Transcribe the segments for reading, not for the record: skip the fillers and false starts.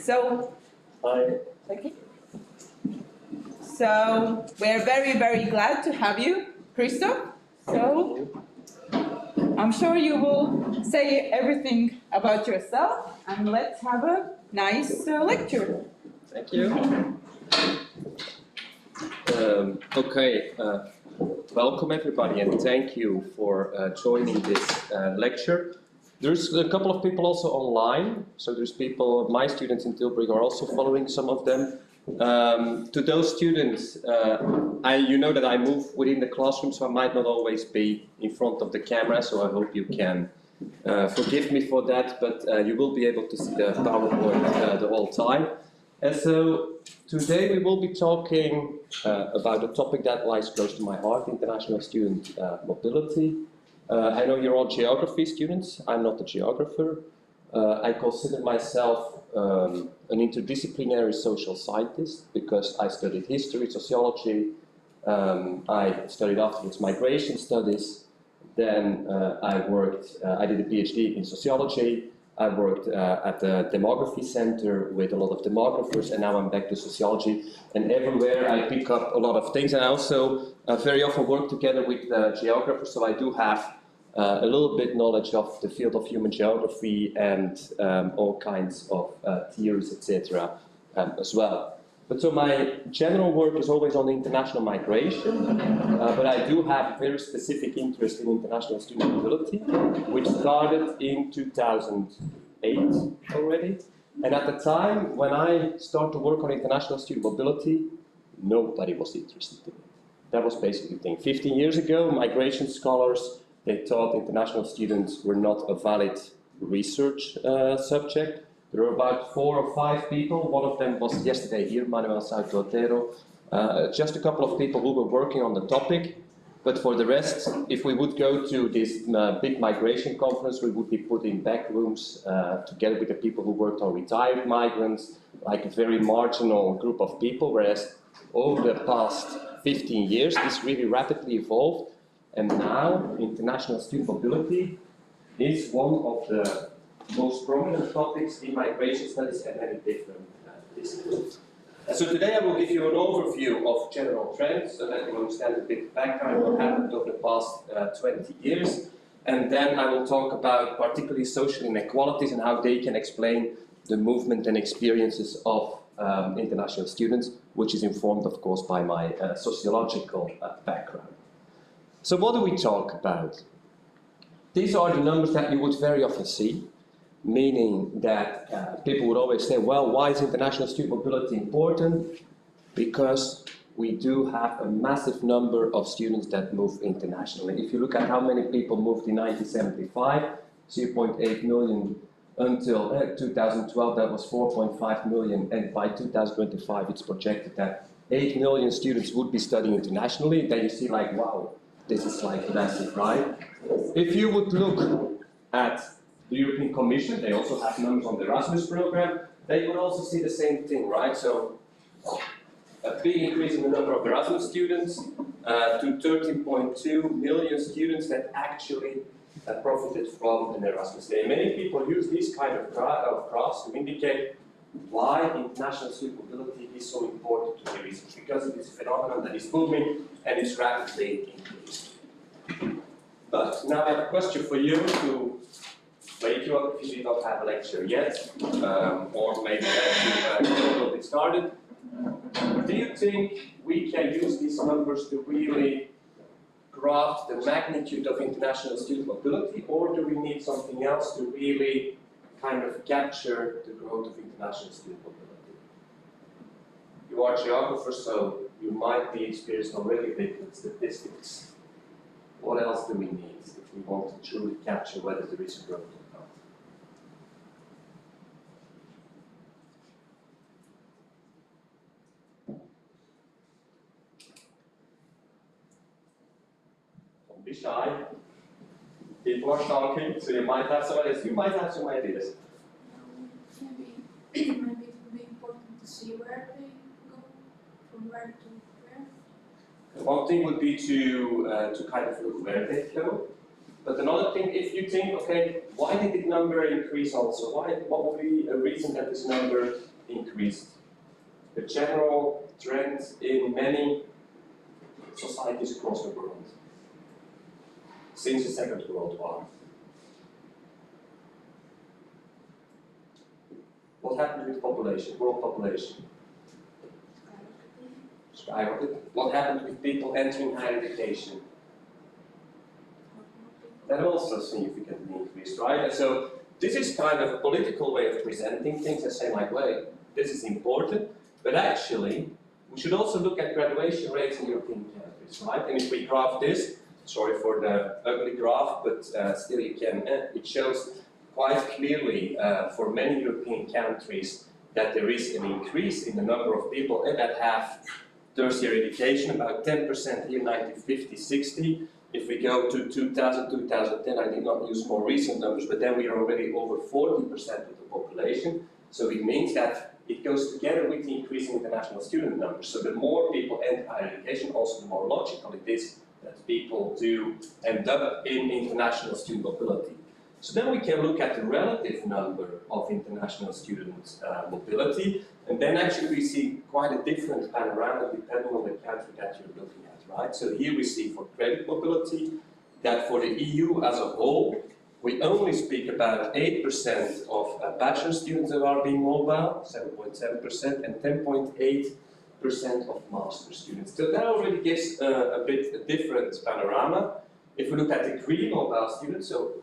So, Hi. thank you. So, we're very, very glad to have you, Christof. So, I'm sure you will say everything about yourself, and let's have a nice lecture. Thank you. Welcome everybody, and thank you for joining this lecture. There's a couple of people also online, so there's people, my students in Tilburg are also following, some of them. To those students, you know that I move within the classroom, so I might not always be in front of the camera, so I hope you can forgive me for that, but you will be able to see the PowerPoint the whole time. And so today we will be talking about a topic that lies close to my heart, international student mobility. I know you're all geography students. I'm not a geographer. I consider myself an interdisciplinary social scientist because I studied history, sociology. I studied afterwards migration studies. Then I did a PhD in sociology. I worked at the demography center with a lot of demographers, and now I'm back to sociology. And everywhere I pick up a lot of things, and I also very often work together with geographers, so I do have a little bit knowledge of the field of human geography and all kinds of theories, etc. As well. But so my general work is always on international migration, but I do have a very specific interest in international student mobility, which started in 2008 already. And at the time, when I started to work on international student mobility, nobody was interested in it. That was basically the thing. 15 years ago, migration scholars, they thought international students were not a valid research subject. There were about 4 or 5 people. One of them was yesterday here, Manuel Otero. Just a couple of people who were working on the topic. But for the rest, if we would go to this big migration conference, we would be put in back rooms together with the people who worked on retired migrants, like a very marginal group of people. Whereas over the past 15 years, this really rapidly evolved. And now, international student mobility is one of the most prominent topics in migration studies and many different disciplines. And so today I will give you an overview of general trends so that you understand a bit background what happened over the past 20 years. And then I will talk about particularly social inequalities and how they can explain the movement and experiences of international students, which is informed, of course, by my sociological background. So what do we talk about? These are the numbers that you would very often see, meaning that people would always say, well, why is international student mobility important? Because we do have a massive number of students that move internationally. If you look at how many people moved in 1975, 0.8 million, until 2012 that was 4.5 million, and by 2025 it's projected that 8 million students would be studying internationally. Then you see like, wow, this is like massive, right? If you would look at the European Commission, they also have numbers on the Erasmus program, they would also see the same thing, right? So a big increase in the number of Erasmus students to 13.2 million students that actually profited from an Erasmus Day. Many people use these kind of graphs to indicate why international student mobility is so important to the research, because it is a phenomenon that is booming and is rapidly increasing. But now I have a question for you to wake you up if you don't have a lecture yet, or maybe get a little bit started. Do you think we can use these numbers to really grasp the magnitude of international student mobility, or do we need something else to really kind of capture the growth of international student mobility? You are geographers, so you might be experienced already with statistics. What else do we need if we want to truly capture whether there is growth or not? Don't be shy. People are talking, so you might have some ideas. You might have some ideas. Maybe it would be important to see where they go, from where to where. One thing would be to kind of look where they go. But another thing, if you think, okay, why did the number increase also? What would be a reason that this number increased. The general trend in many societies across the world since the Second World War. What happened with population, world population? Skyrocketed. What happened with people entering higher education? That also significantly increased, right? And so this is kind of a political way of presenting things and saying like, wait, this is important, but actually we should also look at graduation rates in European countries, right? And if we graph this, sorry for the ugly graph, but still you can, it shows quite clearly for many European countries that there is an increase in the number of people that have tertiary education, about 10% here, 1950, 60. If we go to 2000, 2010, I did not use more recent numbers, but then we are already over 40% of the population. So it means that it goes together with the increasing international student numbers. So the more people enter higher education, also the more logical it is that people do end up in international student mobility. So then we can look at the relative number of international student mobility, and then actually we see quite a different panorama depending on the country that you're looking at, right? So here we see for credit mobility that for the EU as a whole, we only speak about 8% of bachelor students that are being mobile, 7.7%, and 10.8% of master students. So that already gives a bit a different panorama. If we look at the green mobile students, so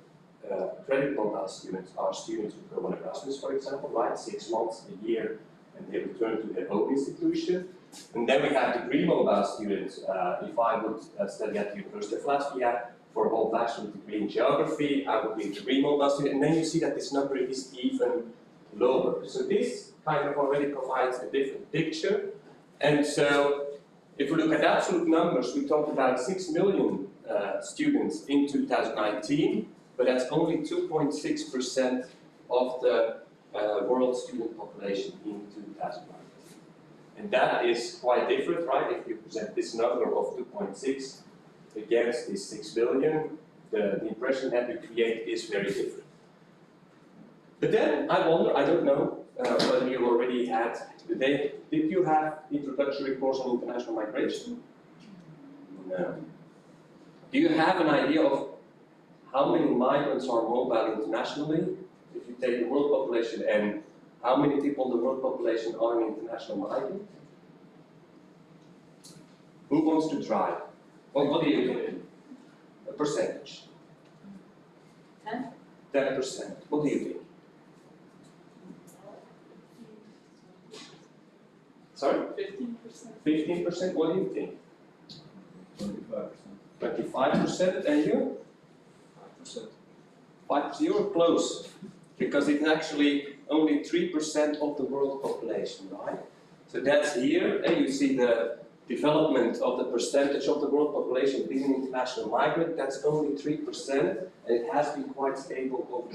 credit mobile students are students who go on Erasmus, for example, right? 6 months, a year, and they return to their home institution. And then we have the green mobile students. If I would study at the University of Latvia for a whole bachelor degree in geography, I would be the green mobile student. And then you see that this number is even lower. So this kind of already provides a different picture. And so if we look at absolute numbers, we talked about 6 million students in 2019. But that's only 2.6% of the world student population in 2019. And that is quite different, right? If you present this number of 2.6 against this 6 billion, the impression that you create is very different. But then I wonder, I don't know whether you already had, did you have introductory course on international migration? No. Do you have an idea of how many migrants are mobile internationally, if you take the world population, and how many people in the world population are an international migrant? Who wants to try? What do you think? A percentage? 10%. What do you think? Sorry? 15%. 15%? What do you think? 25%. 25%, and you? 5%. You're close, because it's actually only 3% of the world population, right? So that's here, and you see the development of the percentage of the world population being an international migrant. That's only 3%, and it has been quite stable over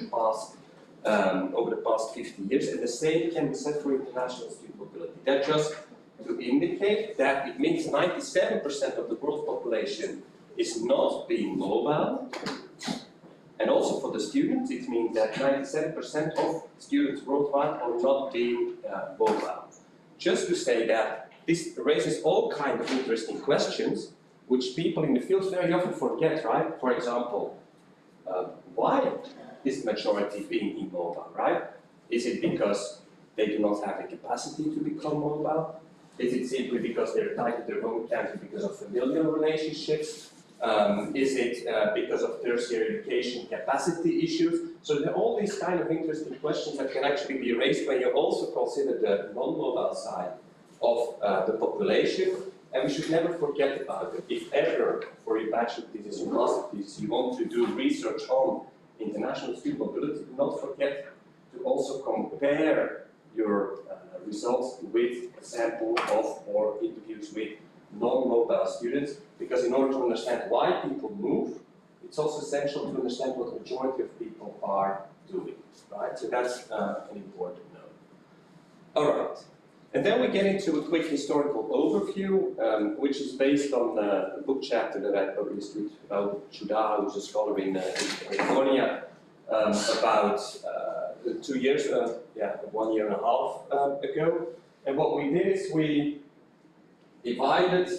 the past 50 years. And the same can be said for international student mobility. That just to indicate that it means 97% of the world population is not being mobile. And also for the students, it means that 97% of students worldwide are not being mobile. Just to say that this raises all kinds of interesting questions, which people in the field very often forget, right? For example, why is the majority being immobile, right? Is it because they do not have the capacity to become mobile? Is it simply because they're tied to their home country because of familial relationships? Is it because of tertiary education capacity issues? So there are all these kind of interesting questions that can actually be raised when you also consider the non-mobile side of the population. And we should never forget about it. If ever, for your bachelor thesis or master thesis, you want to do research on international student mobility, do not forget to also compare your results with a sample of or interviews with non-mobile students, because in order to understand why people move, it's also essential to understand what the majority of people are doing, right? So that's an important note. All right, and then we get into a quick historical overview, which is based on a book chapter that I published with Raul Chuda, who's a scholar in California, about 2 years, 1.5 years ago. And what we did is we divided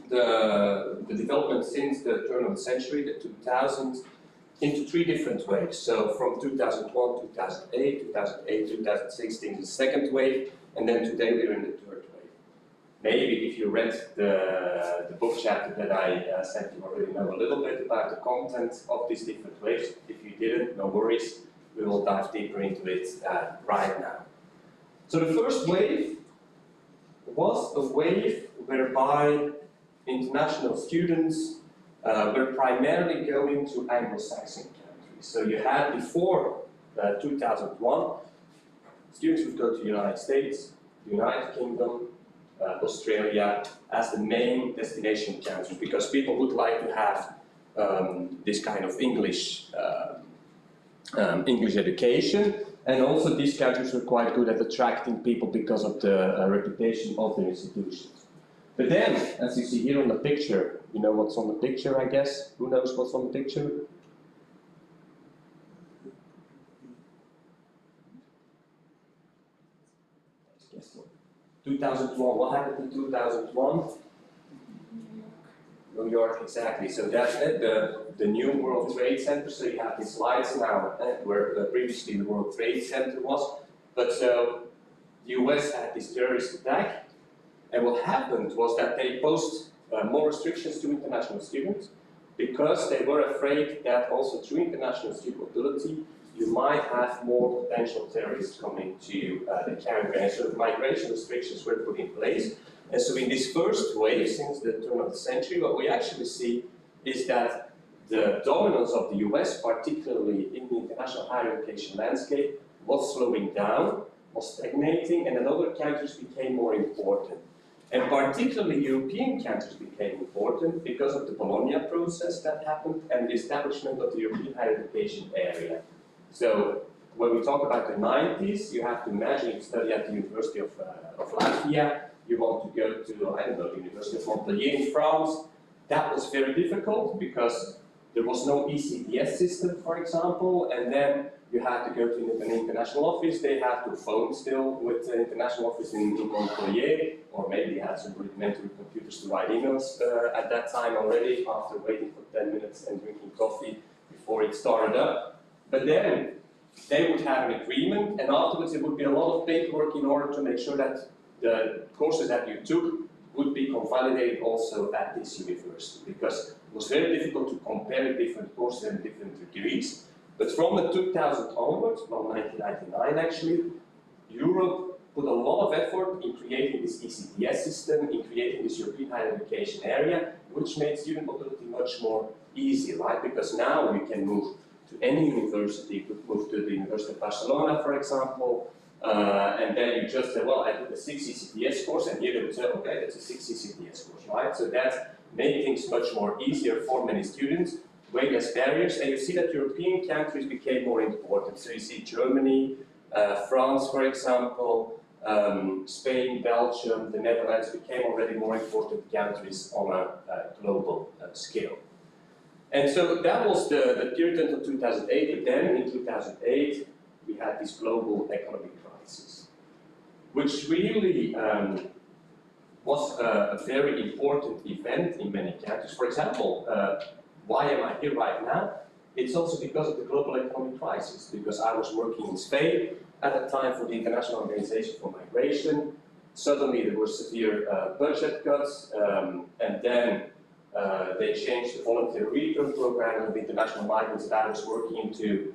the development since the turn of the century, the 2000s, into 3 different waves. So from 2001, 2008, 2008, 2016, the second wave, and then today we're in the third wave. Maybe if you read the book chapter that I sent, you already know a little bit about the content of these different waves. If you didn't, no worries, we will dive deeper into it right now. So the first wave was a wave whereby international students were primarily going to Anglo-Saxon countries. So you had before 2001, students would go to the United States, the United Kingdom, Australia as the main destination countries, because people would like to have this kind of English education, and also these countries were quite good at attracting people because of the reputation of their institutions. But then, as you see here on the picture, you know what's on the picture, I guess? Who knows what's on the picture? Guess what? 2001, what happened in 2001? New York, exactly. So that's the new World Trade Center. So you have these slides now, where previously the World Trade Center was. But so the US had this terrorist attack, and what happened was that they posed more restrictions to international students because they were afraid that also through international student mobility, you might have more potential terrorists coming to the country. And so migration restrictions were put in place. And so in this first wave, since the turn of the century, what we actually see is that the dominance of the US, particularly in the international higher education landscape, was slowing down, was stagnating, and that other countries became more important. And particularly European countries became important because of the Bologna process that happened and the establishment of the European higher education area. So when we talk about the 90s, you have to imagine you study at the University of Latvia, you want to go to, I don't know, the University of Montpellier in France. That was very difficult because there was no ECTS system, for example, and then you had to go to an international office. They had to phone still with the international office in Montpellier, or maybe they had some rudimentary computers to write emails at that time already, after waiting for 10 minutes and drinking coffee before it started up. But then they would have an agreement, and afterwards there would be a lot of paperwork in order to make sure that the courses that you took would be convalidated also at this university, because it was very difficult to compare different courses and different degrees. But from the 2000 onwards, from 1999 actually, Europe put a lot of effort in creating this ECTS system, in creating this European higher education area, which made student mobility much more easy, right? Because now we can move to any university. You could move to the University of Barcelona, for example, and then you just say, well, I did a 6 ECTS course, and here they would say, okay, that's a 6 ECTS course, right? So that made things much more easier for many students, way less barriers, and you see that European countries became more important. So you see Germany, France, for example, Spain, Belgium, the Netherlands became already more important countries on a global scale. And so that was the period until 2008, but then in 2008, we had this global economic crisis, which really was a very important event in many countries. For example, why am I here right now? It's also because of the global economic crisis, because I was working in Spain at the time for the International Organization for Migration. Suddenly there were severe budget cuts, and then they changed the voluntary return program of international migrants that I was working into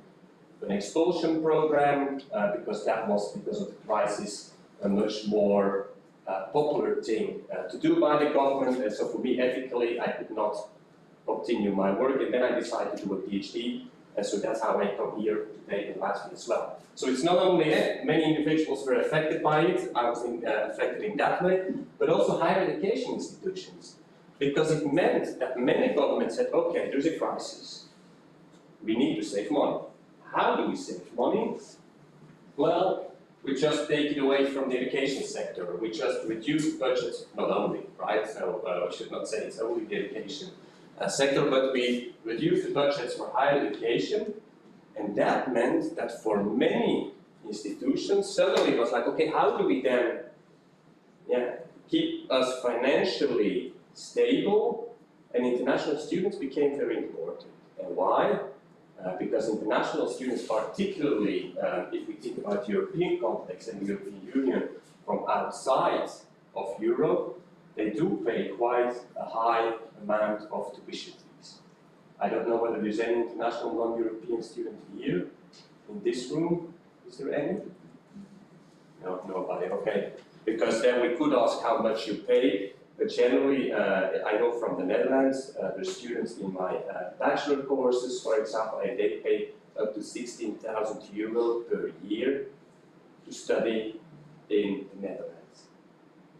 an expulsion program, because that was, because of the crisis, a much more popular thing to do by the government. And so for me, ethically, I could not continue my work, and then I decided to do a PhD, and so that's how I come here today in Latvia as well. So it's not only many individuals were affected by it, I was affected in that way, but also higher education institutions, because it meant that many governments said, okay, there's a crisis, we need to save money. How do we save money? Well, we just take it away from the education sector, we just reduce budgets, not only, right? So I should not say it's only the education sector, but we reduced the budgets for higher education, and that meant that for many institutions, suddenly it was like, okay, how do we then keep us financially stable? And international students became very important. And why? Because international students, particularly if we think about European context and the European Union from outside of Europe, they do pay quite a high amount of tuition fees. I don't know whether there's any international non-European student here in this room. Is there any? No, nobody, okay. Because then we could ask how much you pay, but generally, I know from the Netherlands, the students in my bachelor courses, for example, and they pay up to 16,000 euro per year to study in the Netherlands.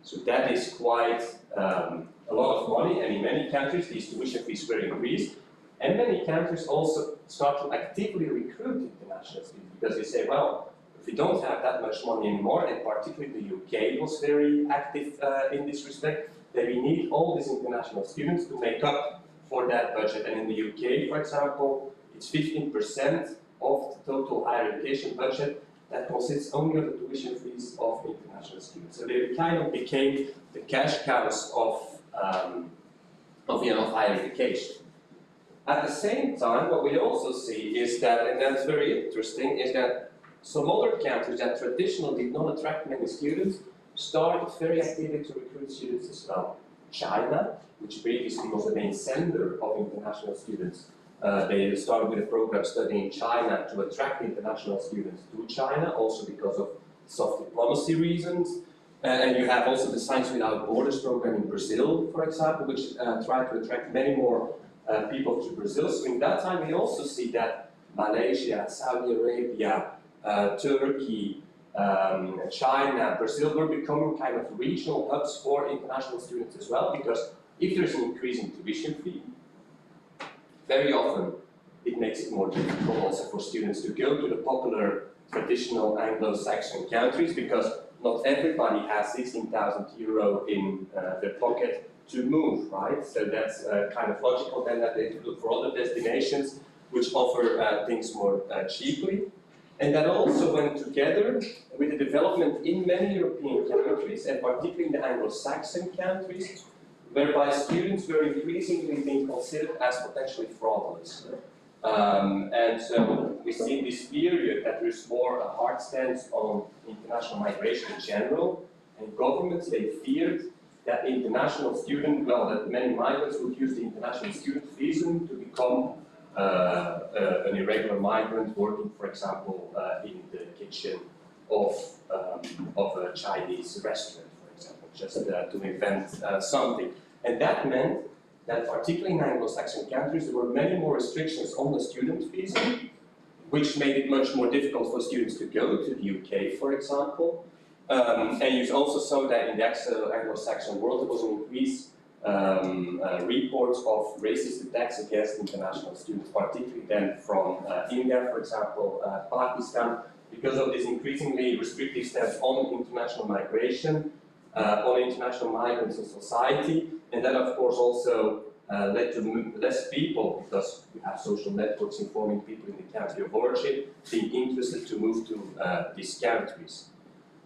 So that is quite a lot of money, and in many countries these tuition fees were increased, and many countries also start to actively recruit international students because they say, well, if we don't have that much money anymore, and particularly the UK was very active in this respect, then we need all these international students to make up for that budget. And in the UK, for example, it's 15% of the total higher education budget that consists only of the tuition fees of international students. So they kind of became the cash cows of higher education. At the same time, what we also see is that, and that's very interesting, is that some other countries that traditionally did not attract many students started very actively to recruit students as well. China, which previously was the main sender of international students, they started with a program studying in China to attract international students to China, also because of soft diplomacy reasons. And you have also the Science Without Borders program in Brazil, for example, which tried to attract many more people to Brazil. So in that time we also see that Malaysia, Saudi Arabia, Turkey, China, Brazil were becoming kind of regional hubs for international students as well, because if there's an increase in tuition fee, very often it makes it more difficult also for students to go to the popular traditional Anglo-Saxon countries, because not everybody has 16,000 euro in their pocket to move, right? So that's kind of logical then that they look for other destinations which offer things more cheaply. And that also went together with the development in many European countries, and particularly in the Anglo-Saxon countries, whereby students were increasingly being considered as potentially fraudulent. And so we see in this period that there's more a hard stance on international migration in general, and governments, they feared that international that many migrants would use the international student visa to become an irregular migrant working, for example, in the kitchen of a Chinese restaurant, for example, just to invent something. And that meant that particularly in Anglo-Saxon countries, there were many more restrictions on the student visa, which made it much more difficult for students to go to the UK, for example. And you also saw that in the Anglo-Saxon world, there was an increase reports of racist attacks against international students, particularly then from India, for example, Pakistan, because of this increasingly restrictive stance on international migration, on international migrants in society, and that of course also led to less people, because you have social networks informing people in the country of origin, being interested to move to these countries.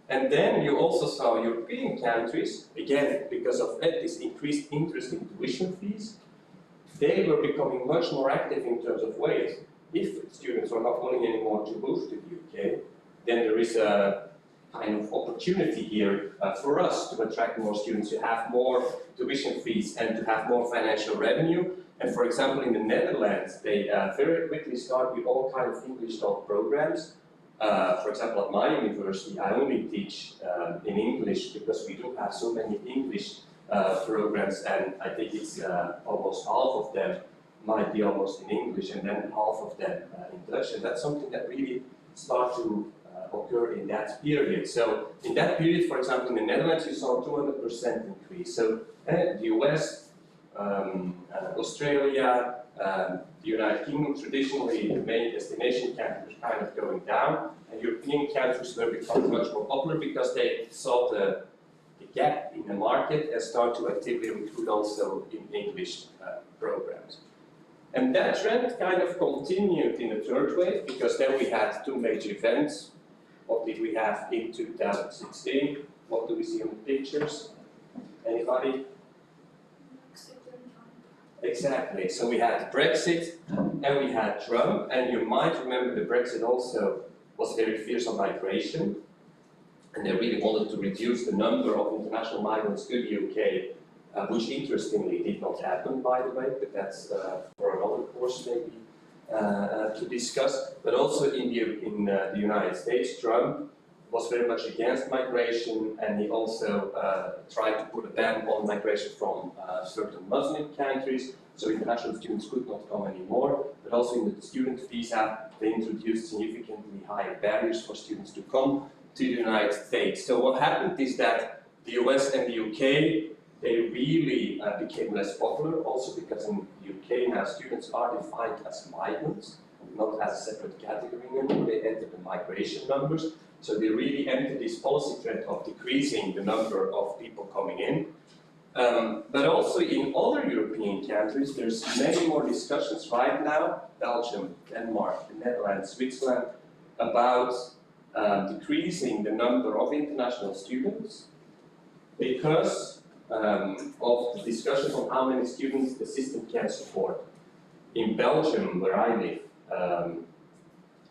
And then you also saw European countries, again, because of this increased interest in tuition fees, they were becoming much more active in terms of ways. If students are not willing anymore to move to the UK, then there is a kind of opportunity here for us to attract more students, to have more tuition fees and to have more financial revenue. And for example, in the Netherlands, they very quickly start with all kinds of English taught programs. For example, at my university, I only teach in English because we do have so many English programs, and I think it's almost half of them might be almost in English, and then half of them in Dutch, and that's something that really starts to occur in that period. So in that period, for example, in the Netherlands, you saw a 200% increase. So the US, Australia, the United Kingdom, traditionally the main destination countries were kind of going down, and European countries were becoming much more popular because they saw the gap in the market and start to actively recruit also in English programs. And that trend kind of continued in the third wave, because then we had two major events. What did we have in 2016? What do we see on the pictures? Anybody? Exactly. So we had Brexit and we had Trump, and you might remember that Brexit also was very fierce on migration, and they really wanted to reduce the number of international migrants to the UK, which interestingly did not happen, by the way, but that's for another course maybe to discuss. But also in the United States, Trump was very much against migration, and he also tried to put a ban on migration from certain Muslim countries, so international students could not come anymore. But also in the student visa, they introduced significantly higher barriers for students to come to the United States. So what happened is that the US and the UK, they really became less popular, also because in the UK now students are defined as migrants, not as a separate category anymore. They enter the migration numbers. So they really entered this policy trend of decreasing the number of people coming in. But also in other European countries, there's many more discussions right now, Belgium, Denmark, the Netherlands, Switzerland, about decreasing the number of international students because of the discussions on how many students the system can support. In Belgium, where I live,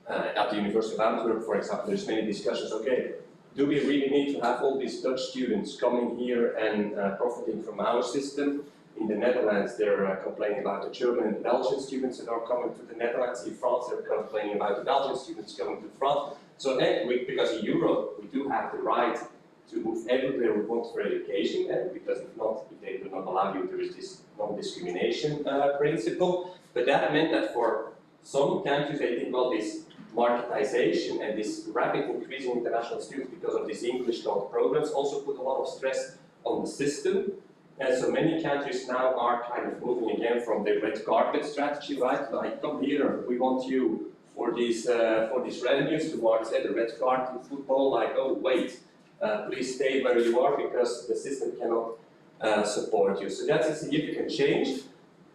at the University of Antwerp, for example, there's many discussions, okay, do we really need to have all these Dutch students coming here and profiting from our system? In the Netherlands, they're complaining about the German and Belgian students that are coming to the Netherlands. In France, they're complaining about the Belgian students coming to France. So because in Europe, we do have the right to move everywhere we want for education, because if not, if they do not allow you, there is this non-discrimination principle. But that meant that for some countries, they think, well, this marketization and this rapid increase in international students because of these English taught programs also put a lot of stress on the system. And so many countries now are kind of moving again from the red carpet strategy, right? Like, come here, we want you for these revenues, towards the red card in football, like, oh, wait, please stay where you are because the system cannot support you. So that's a significant change.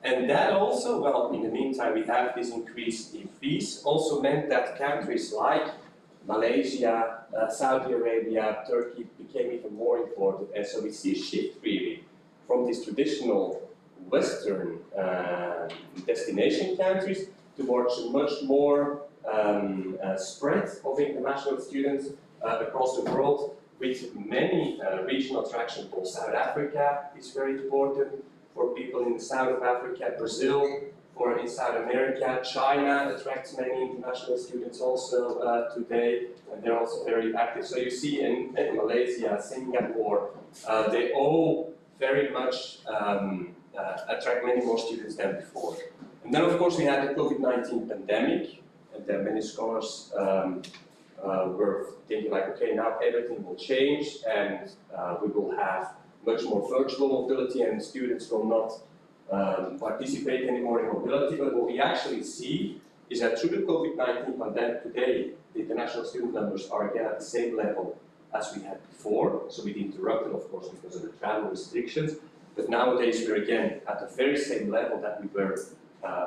And that also, well, in the meantime, we have this increase in fees, also meant that countries like Malaysia, Saudi Arabia, Turkey became even more important. And so we see a shift really from these traditional Western destination countries towards a much more spread of international students across the world, with many regional attractions. South Africa is very important for people in the south of Africa, Brazil, for in South America, China attracts many international students also today, and they're also very active. So you see in Malaysia, Singapore, they all very much attract many more students than before. And then of course we had the COVID-19 pandemic, and then many scholars were thinking like, okay, now everything will change, and we will have much more virtual mobility, and students will not participate anymore in mobility. But what we actually see is that through the COVID-19 pandemic today, the international student numbers are again at the same level as we had before. So we interrupted, of course, because of the travel restrictions. But nowadays we're again at the very same level that we were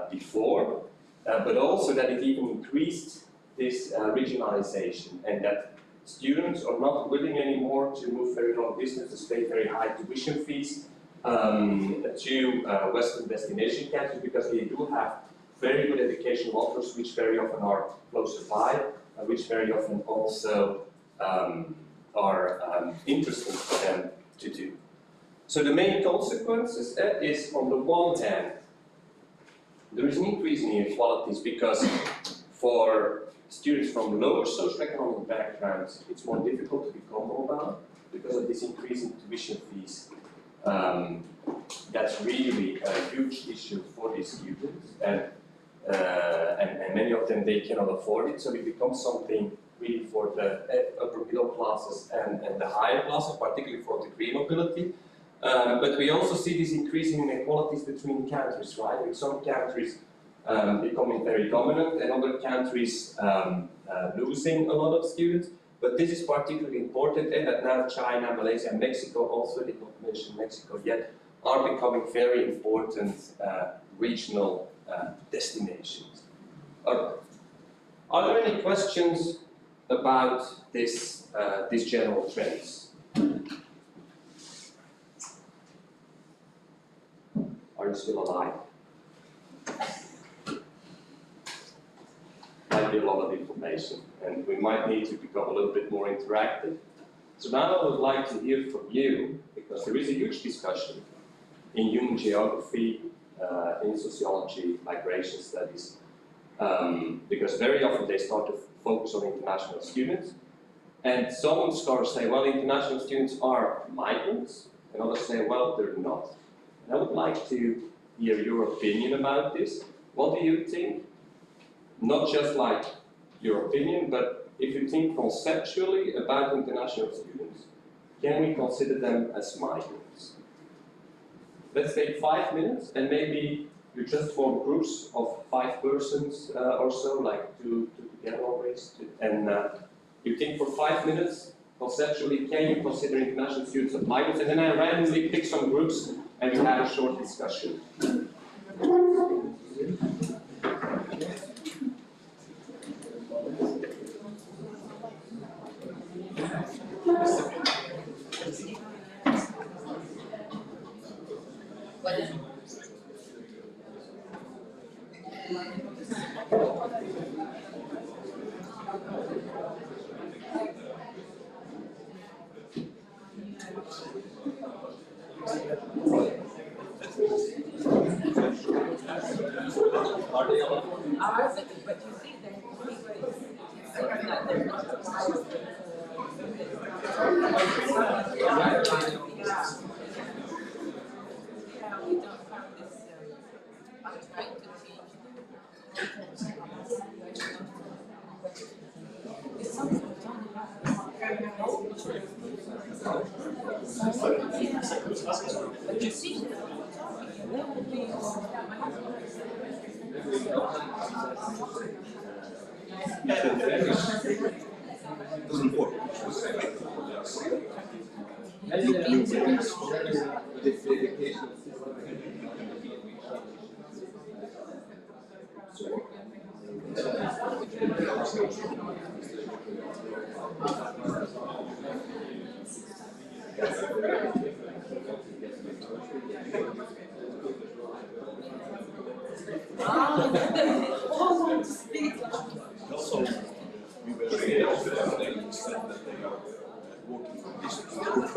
before. But also that it even increased this regionalization, and that students are not willing anymore to move very long distances, pay very high tuition fees to Western destination countries, because they do have very good educational offers, which very often are closer by, which very often also are interesting for them to do. So the main consequences is, on the one hand, there is an increase in inequalities, because for students from lower socioeconomic backgrounds, it's more difficult to become mobile because of this increase in tuition fees. That's really a huge issue for these students, and many of them, they cannot afford it, so it becomes something really for the upper middle classes and the higher classes, particularly for degree mobility. But we also see these increasing inequalities between countries, right? With some countries becoming very dominant, and other countries losing a lot of students. But this is particularly important, and that now China, Malaysia, and Mexico, also did not mention Mexico yet, are becoming very important regional destinations. Are there any questions about these general trends. Are you still alive? Might be a lot of information, and we might need to become a little bit more interactive. So now I would like to hear from you, because there is a huge discussion in human geography, in sociology, migration studies, because very often they start to focus on international students. And some scholars say, well, international students are migrants, and others say, well, they're not. And I would like to hear your opinion about this. What do you think? Not just like your opinion, but if you think conceptually about international students, can we consider them as migrants? Let's take 5 minutes, and maybe you just form groups of 5 persons or so, like two together always, and you think for 5 minutes, conceptually, can you consider international students as migrants? And then I randomly pick some groups and we have a short discussion. Also, we were able to understand that they are working on this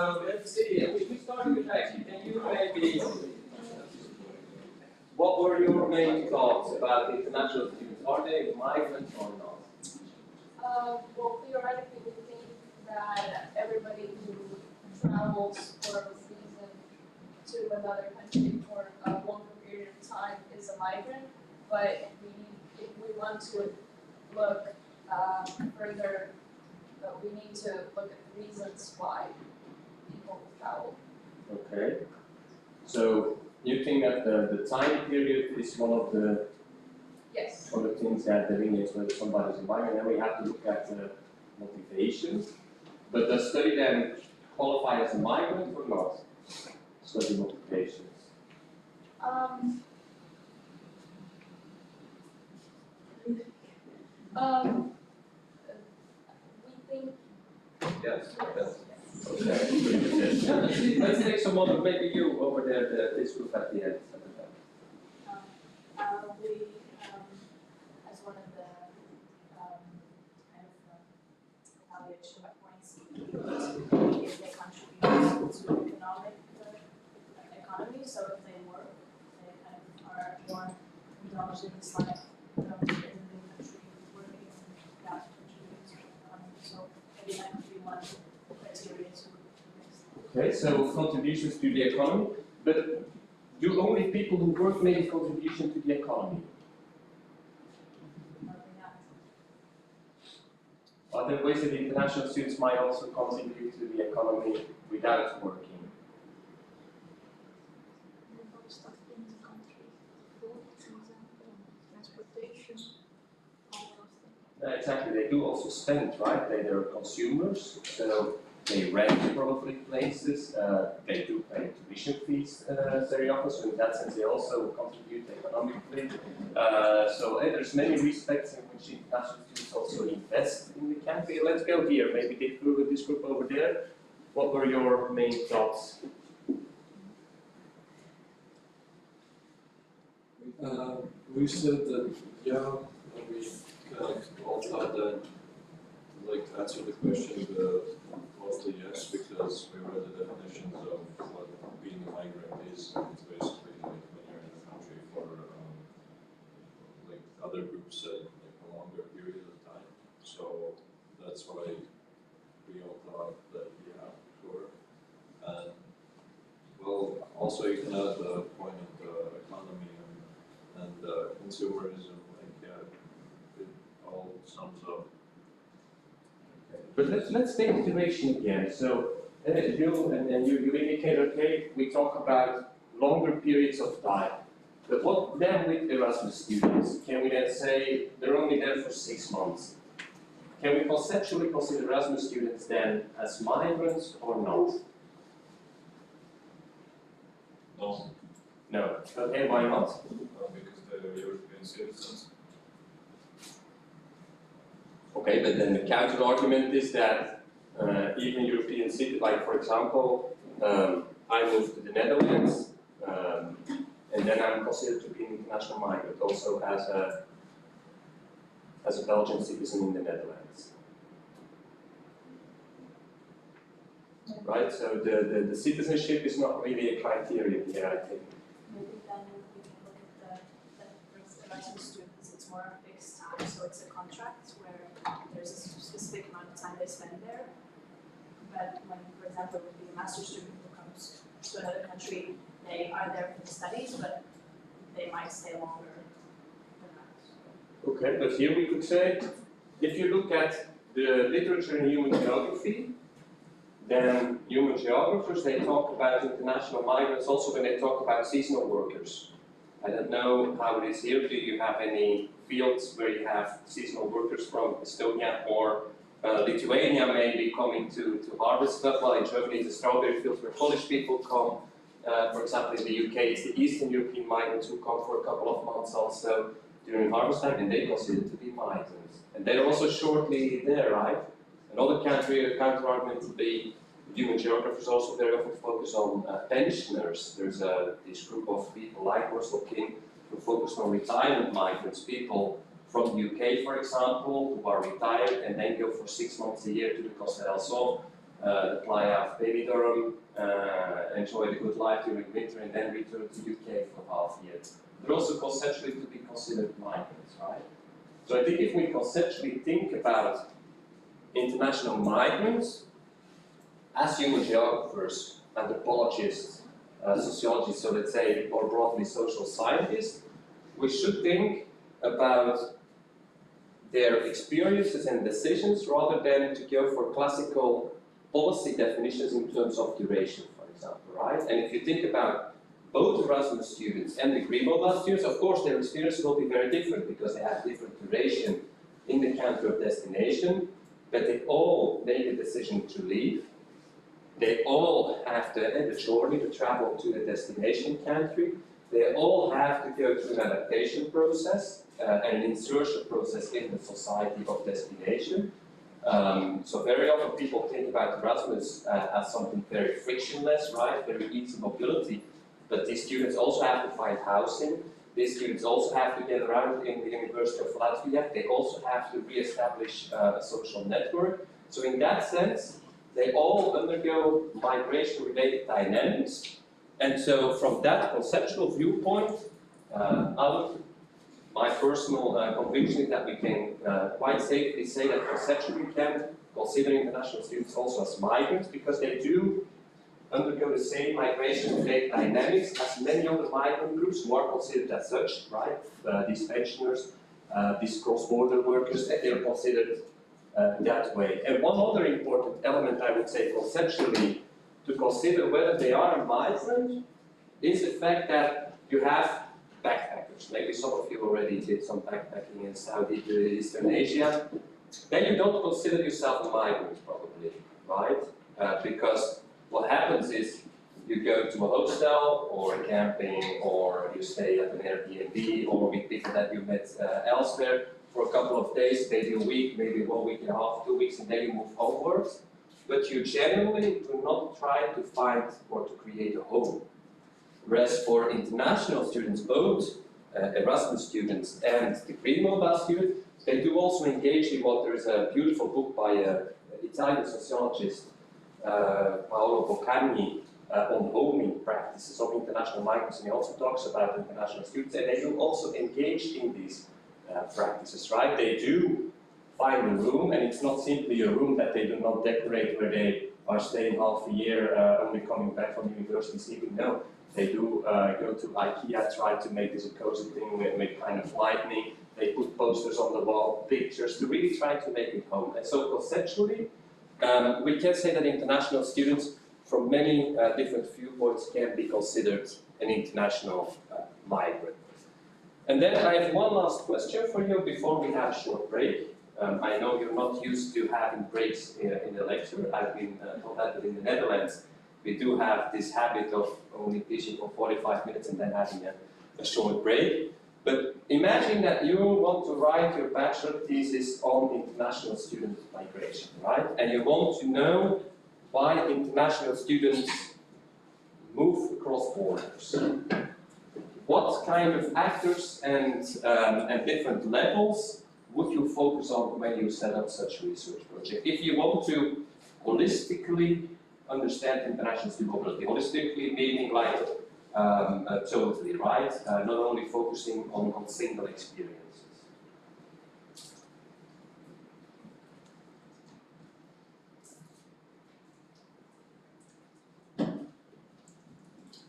So let's see, if we start with Becky, can you maybe, what were your main thoughts about international students? Are they migrants or not? Well, theoretically, we think that everybody who travels for a reason to another country for a longer period of time is a migrant, but if we want to look further, we need to look at the reasons why people travel. Okay. So you think that the time period is one of the Yes. things that delineates whether somebody is a migrant, and we have to look at motivation. But does study then qualify as a migrant or not? Study motivations. We think Yes. yes. Okay. Let's take some other, maybe you over there, this group at the end. We, as one of the kind of evaluation points, if they contribute to economy, so if they work, they kind of are more indulged in this life, in the country, working, that contributes to the economy. So maybe that could be one criteria to. Okay, so contributions to the economy, but do only people who work make a contribution to the economy? Are there ways that the international students might also contribute to the economy without working? Stuff in the country, food, for example, transportation, all those things. Exactly, they do also spend, right? They're consumers, so they rent probably places, they do pay tuition fees very often, so in that sense they also contribute economically. So there's many respects in which international students also invest in the country. Let's go here, maybe this group over there. What were your main thoughts? We said that, yeah, we kind of all thought that, like, to answer the question, mostly yes, because we read the definitions of what being a migrant is. It's basically like when you're in a country for, like other groups said, like a longer period of time. So that's why we all thought that, yeah, sure. And, well, also you can add the point of the economy and consumerism, like, yeah, it all sums up. But let's take iteration again. So you indicate, okay, we talk about longer periods of time. But what then with Erasmus students? Can we then say they're only there for 6 months? Can we conceptually consider Erasmus students then as migrants or not? No. No. Okay, why not? Because they're European citizens. Okay, but then the counter argument is that even European cities, like for example, I moved to the Netherlands, and then I'm considered to be an international migrant, also as a Belgian citizen in the Netherlands. Right, so the citizenship is not really a criterion here, I think. Maybe then we can look at the Erasmus students, it's more a fixed time, so it's a contract where there's a specific amount of time they spend there. But when, for example, it would be a master's student who comes to another country, they are there for the studies, but they might stay longer than that. Okay, but here we could say, if you look at the literature in human geography, then human geographers, they talk about international migrants also when they talk about seasonal workers. I don't know how it is here. Do you have any fields where you have seasonal workers from Estonia or Lithuania maybe coming to harvest stuff? Well, in Germany it's the strawberry fields where Polish people come. For example, in the UK it's the Eastern European migrants who come for a couple of months also during harvest time, and they consider to be migrants. And they're also shortly there, right? Another counter argument would be human geographers also very often focus on pensioners. There's this group of people like Russell King who focus on retirement migrants, people from the UK, for example, who are retired and then go for 6 months a year to the Costa del Sol the playa of Benidorm, enjoy the good life during winter, and then return to UK for half a year. They're also conceptually to be considered migrants, right? So I think if we conceptually think about international migrants as human geographers, anthropologists, sociologists, so let's say more broadly social scientists, we should think about their experiences and decisions rather than to go for classical policy definitions in terms of duration, for example, right? And if you think about both Erasmus students and the Greenwald students, of course their experience will be very different because they have different duration in the country of destination, but they all make a decision to leave. They all have the journey to travel to the destination country. They all have to go through an adaptation process and an insertion process in the society of destination. So very often people think about Erasmus as something very frictionless, right? Very easy mobility. But these students also have to find housing. These students also have to get around in the University of Latvia. They also have to re-establish a social network. So in that sense, they all undergo migration-related dynamics. And so from that conceptual viewpoint, my personal conviction is that we can quite safely say that conceptually we can consider international students also as migrants because they do undergo the same migration-related dynamics as many other migrant groups who are considered as such, right? These pensioners, these cross-border workers, they are considered that way. And one other important element I would say conceptually to consider whether they are a migrant is the fact that you have backpackers. Maybe some of you already did some backpacking in Southeastern Asia. Then you don't consider yourself a migrant probably, right? Because what happens is you go to a hostel or a camping or you stay at an Airbnb or with people that you met elsewhere for a couple of days, maybe a week, maybe 1 week and a half, 2 weeks, and then you move onwards. But you generally do not try to find or to create a home. Whereas for international students, both Erasmus students and the Greenwald students, they do also engage in what there is a beautiful book by an Italian sociologist, Paolo Boccagni, on homing practices of international migrants, and he also talks about international students, and they do also engage in these practices, right? They do find a room, and it's not simply a room that they do not decorate where they are staying half a year, only coming back from university sleeping. No, they do go to IKEA, try to make this a cozy thing with kind of lighting. They put posters on the wall, pictures, to really try to make it home. And so conceptually, we can say that international students from many different viewpoints can be considered an international migrant. And then I have one last question for you before we have a short break. I know you're not used to having breaks in the lecture. I've been told that in the Netherlands we do have this habit of only teaching for 45 minutes and then having a short break. But imagine that you want to write your bachelor thesis on international student migration, right? And you want to know why international students move across borders. What kind of actors and different levels would you focus on when you set up such a research project? If you want to holistically understand international student mobility, holistically meaning like totally, right? Not only focusing on single experiences.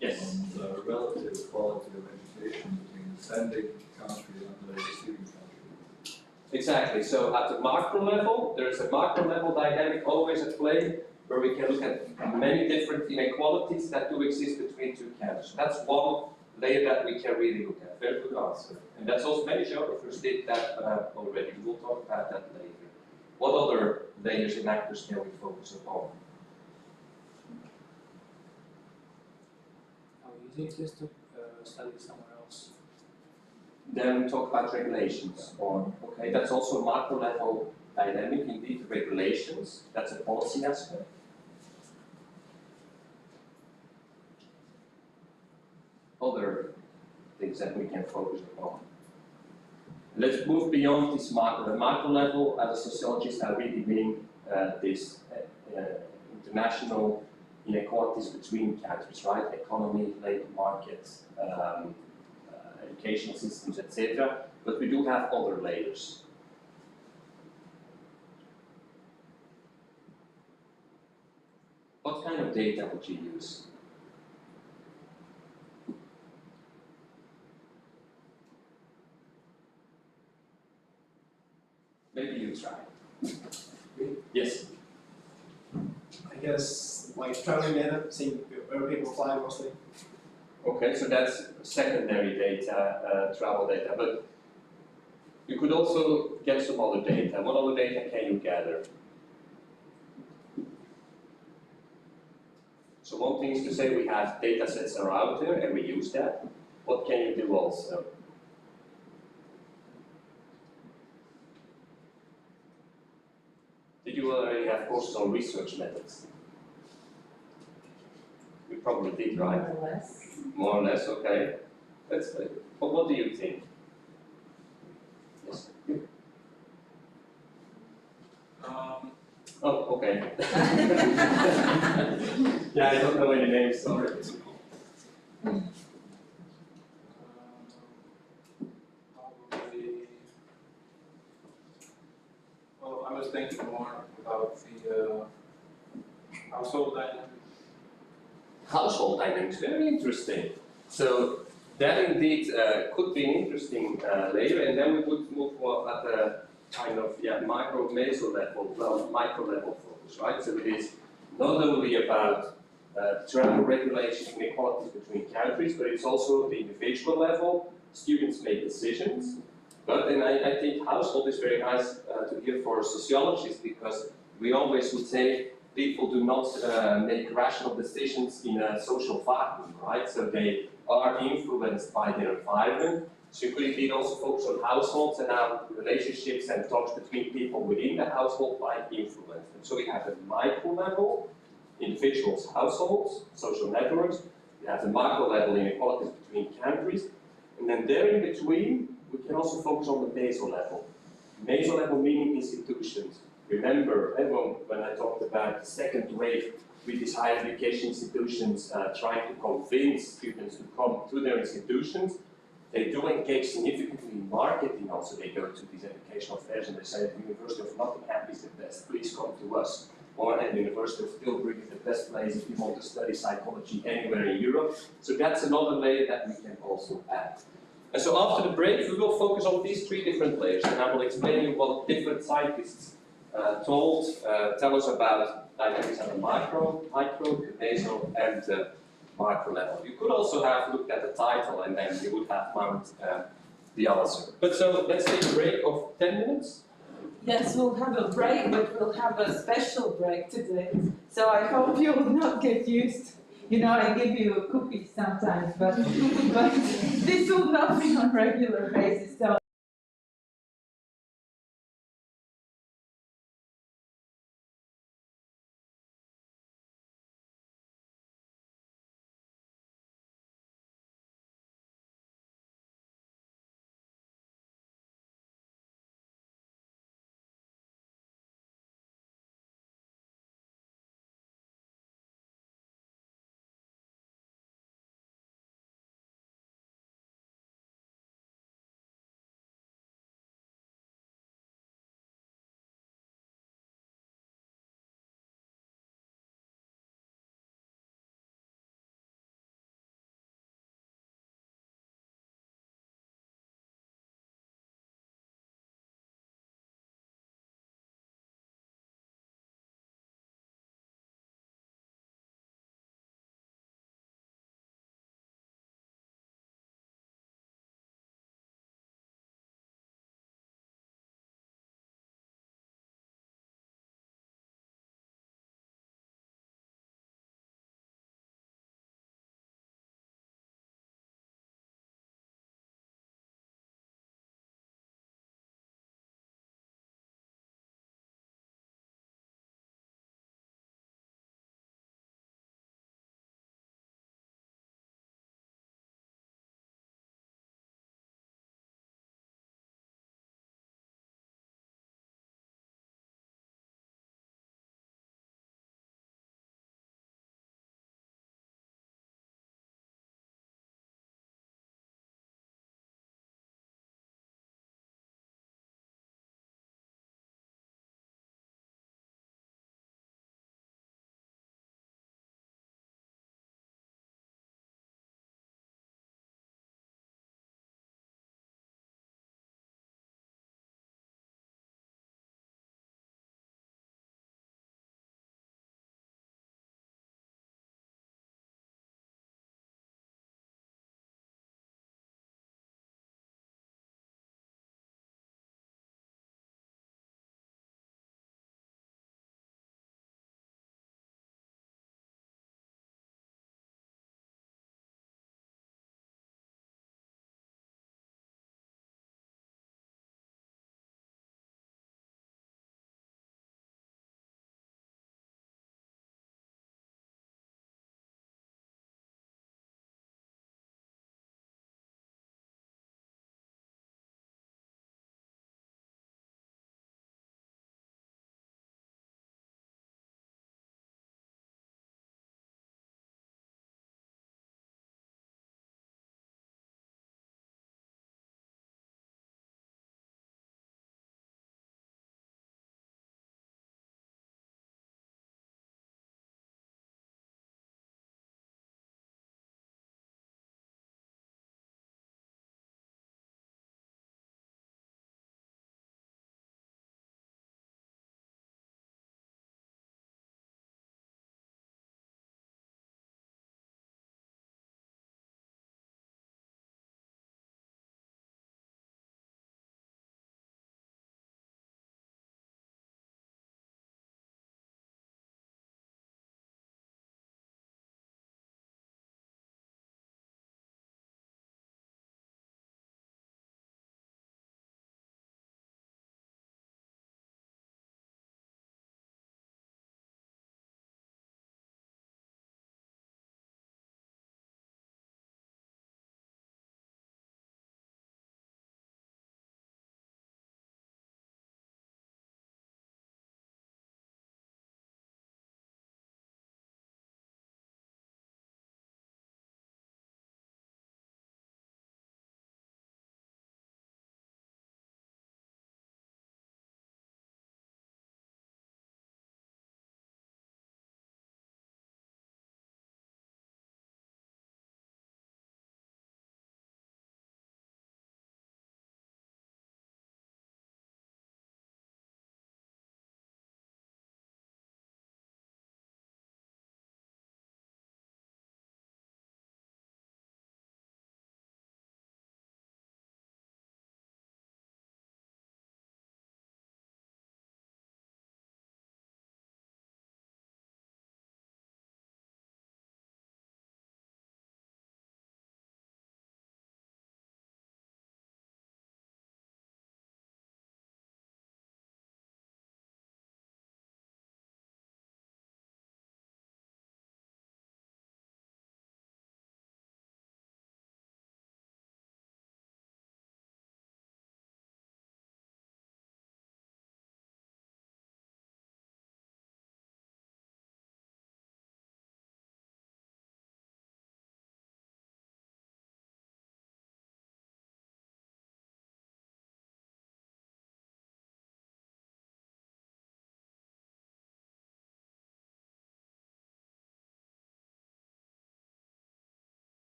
Yes. The relative quality of education between the sending country and the receiving country. Exactly. So at the macro level, there's a macro level dynamic always at play, where we can look at many different inequalities that do exist between two countries. That's one layer that we can really look at. Very good answer. And that's also many geographers did that already. We'll talk about that later. What other layers and actors can we focus upon? How easy it is to study somewhere else. Then we talk about regulations. Okay, that's also a macro level dynamic, indeed, regulations. That's a policy aspect. Other things that we can focus upon. Let's move beyond this macro. The macro level, as a sociologist, I really mean this in international inequalities between countries, right? Economy, labor market, educational systems, etc. But we do have other layers. What kind of data would you use? Maybe you try. Yes. I guess like traveling data, seeing where people fly mostly. Okay, so that's secondary data, travel data, but you could also get some other data. What other data can you gather? So one thing is to say we have data sets that are out there and we use that. What can you do also? Did you already have courses on research methods? You probably did, right? More or less. More or less, okay. That's good. But what do you think? Yes. Oh, okay. Yeah, I don't know any names, sorry. Well, I was thinking more about the household dynamics. Household dynamics, very interesting. So that indeed could be an interesting layer, and then we would move more at the kind of micro, meso level, well, micro level focus, right? So it is not only about travel regulations and inequalities between countries, but it's also the individual level. Students make decisions, but then I think household is very nice to hear for sociologists, because we always would say people do not make rational decisions in a social vacuum, right? So they are influenced by their environment. So you could indeed also focus on households and how relationships and talks between people within the household might influence them. So we have the micro level, individuals, households, social networks. We have the macro level, inequalities between countries. And then there in between, we can also focus on the meso level. Meso level meaning institutions. Remember, when I talked about the second wave with these higher education institutions trying to convince students to come to their institutions, they do engage significantly in marketing also. They go to these educational fairs and they say the University of Nottingham is the best, please come to us. Or the University of Tilburg is the best place if you want to study psychology anywhere in Europe. So that's another layer that we can also add. And so after the break, we will focus on these three different layers, and I will explain you what different scientists tell us about dynamics at the micro, the meso, and the macro level. You could also have looked at the title and then you would have found the answer. But so let's take a break of 10 minutes. Yes, we'll have a break, but we'll have a special break today. So I hope you will not get used. You know, I give you cookies sometimes, but this will not be on regular basis. So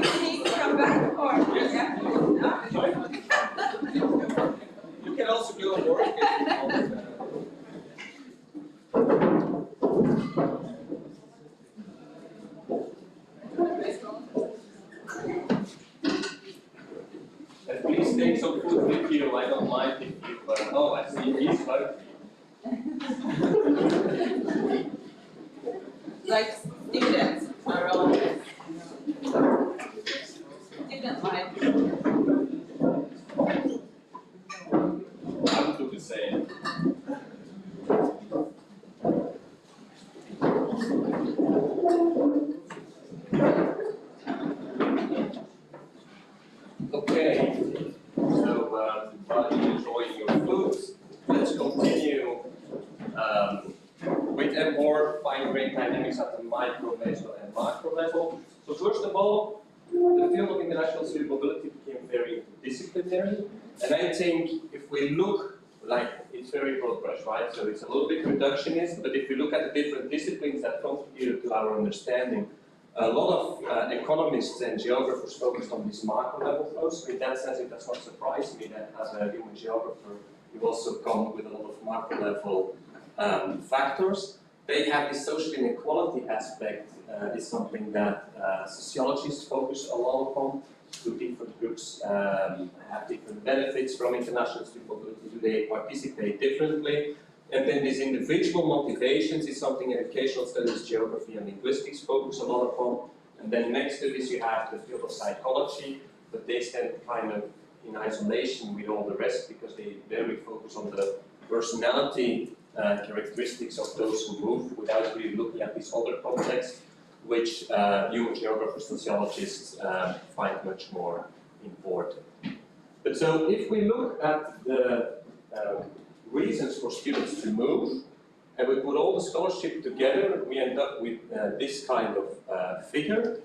Please come back or yeah? You can also do a work. And please take some food with you. I don't mind if you. Oh, I see he's hungry. Like students are always student life. I would do the same. Okay, so while you're enjoying your food, let's continue with a more fine-grained dynamics at the micro, meso, and macro level. So first of all, the field of international student mobility became very interdisciplinary, and I think if we look, like, it's very broad brush, right? So it's a little bit reductionist, but if we look at the different disciplines that contributed to our understanding, a lot of economists and geographers focused on this macro level flows. So in that sense, it does not surprise me that as a human geographer, you also come with a lot of macro level factors. They have this social inequality aspect is something that sociologists focus a lot upon. Do different groups have different benefits from international student mobility? Do they participate differently? And then these individual motivations is something educational studies, geography, and linguistics focus a lot upon. And then next to this you have the field of psychology, but they stand kind of in isolation with all the rest because they very focus on the personality characteristics of those who move without really looking at this other context, which human geographers, sociologists find much more important. But so if we look at the reasons for students to move, and we put all the scholarship together, we end up with this kind of figure,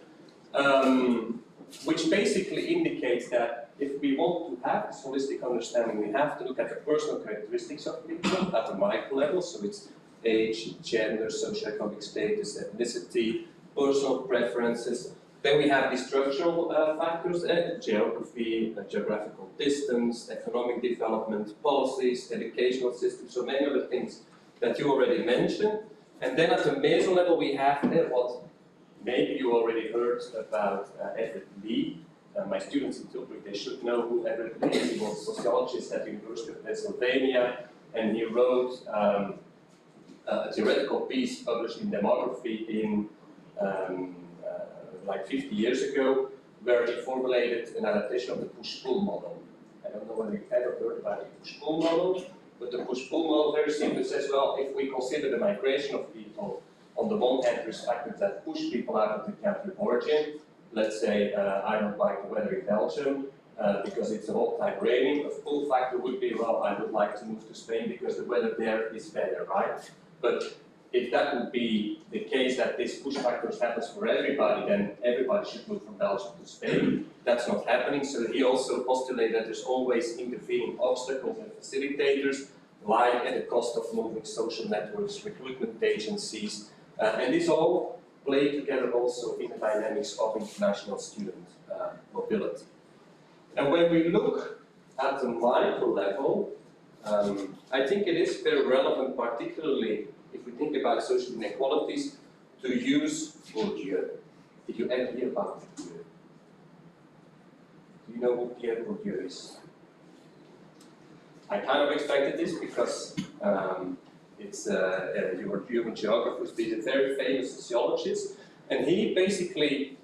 which basically indicates that if we want to have this holistic understanding, we have to look at the personal characteristics of people at the micro level, so it's age, gender, socioeconomic status, ethnicity, personal preferences. Then we have the structural factors, geography, geographical distance, economic development, policies, educational systems, so many other things that you already mentioned. And then at the meso level we have what maybe you already heard about Everett Lee. My students in Tilburg, they should know who Everett Lee is. He was a sociologist at the University of Pennsylvania, and he wrote a theoretical piece published in Demography in like 50 years ago, where he formulated an adaptation of the push-pull model. I don't know whether you've ever heard about the push-pull model, but the push-pull model very simply says, well, if we consider the migration of people, on the one hand, there's factors that push people out of the country of origin. Let's say, I don't like the weather in Belgium because it's all time raining. A pull factor would be, well, I would like to move to Spain because the weather there is better, right? But if that would be the case that this push factors happens for everybody, then everybody should move from Belgium to Spain. That's not happening, so he also postulated that there's always intervening obstacles and facilitators, like at the cost of moving social networks, recruitment agencies, and this all play together also in the dynamics of international student mobility. And when we look at the micro level, I think it is very relevant, particularly if we think about social inequalities, to use Bourdieu. Did you ever hear about Bourdieu? Do you know who Pierre Bourdieu is? I kind of expected this because it's your human geographers, he's a very famous sociologist, and he basically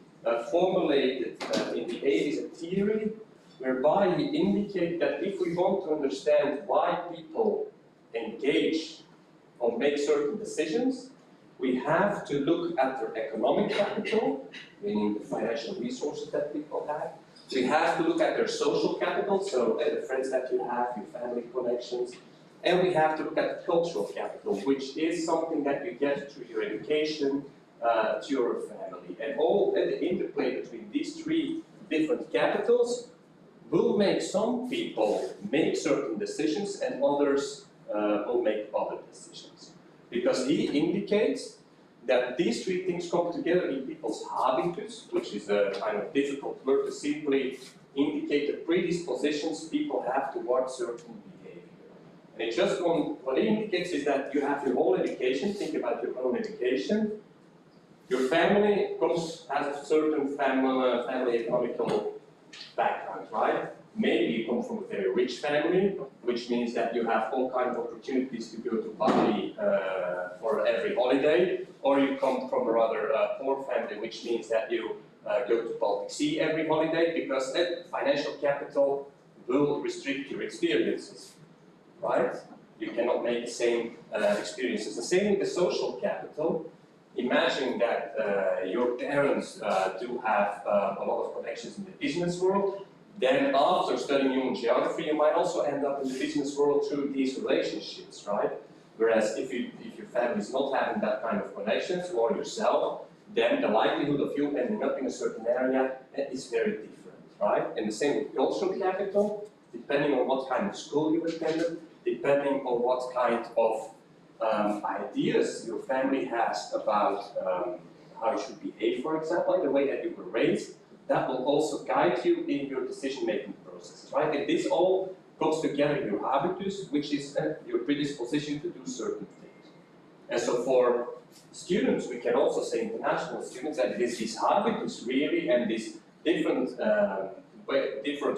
formulated in the 80s a theory whereby he indicated that if we want to understand why people engage or make certain decisions, we have to look at their economic capital, meaning the financial resources that people have. We have to look at their social capital, so the friends that you have, your family connections. And we have to look at the cultural capital, which is something that you get through your education, to your family. And all the interplay between these three different capitals will make some people make certain decisions and others will make other decisions. Because he indicates that these three things come together in people's habitus, which is a kind of difficult word to simply indicate the predispositions people have towards certain behavior. And it just what it indicates is that you have your whole education, think about your own education. Your family has a certain family economical background, right? Maybe you come from a very rich family, which means that you have all kinds of opportunities to go to Bali for every holiday, or you come from a rather poor family, which means that you go to Baltic Sea every holiday, because that financial capital will restrict your experiences, right? You cannot make the same experiences. The same with the social capital. Imagine that your parents do have a lot of connections in the business world. Then after studying human geography, you might also end up in the business world through these relationships, right? Whereas if your family is not having that kind of connections, or yourself, then the likelihood of you ending up in a certain area is very different, right? And the same with cultural capital, depending on what kind of school you attended, depending on what kind of ideas your family has about how you should behave, for example, the way that you were raised, that will also guide you in your decision-making processes, right? And this all comes together in your habitus, which is your predisposition to do certain things. And so for students, we can also say, international students, that it is this habitus really, and these different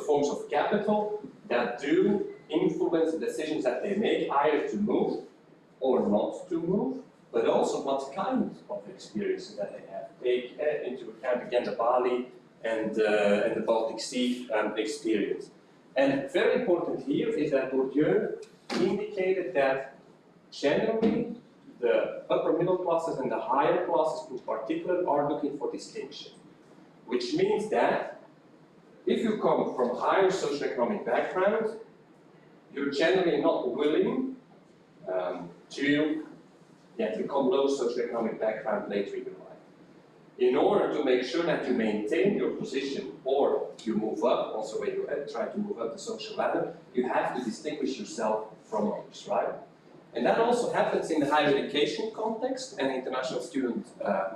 forms of capital that do influence the decisions that they make, either to move or not to move, but also what kind of experiences that they have. Take into account again the Bali and the Baltic Sea experience. And very important here is that Bourdieu indicated that generally the upper middle classes and the higher classes in particular are looking for distinction. Which means that if you come from a higher socioeconomic background, you're generally not willing to become low socioeconomic background later in your life. In order to make sure that you maintain your position or you move up, also when you try to move up the social ladder, you have to distinguish yourself from others, right? And that also happens in the higher education context and international student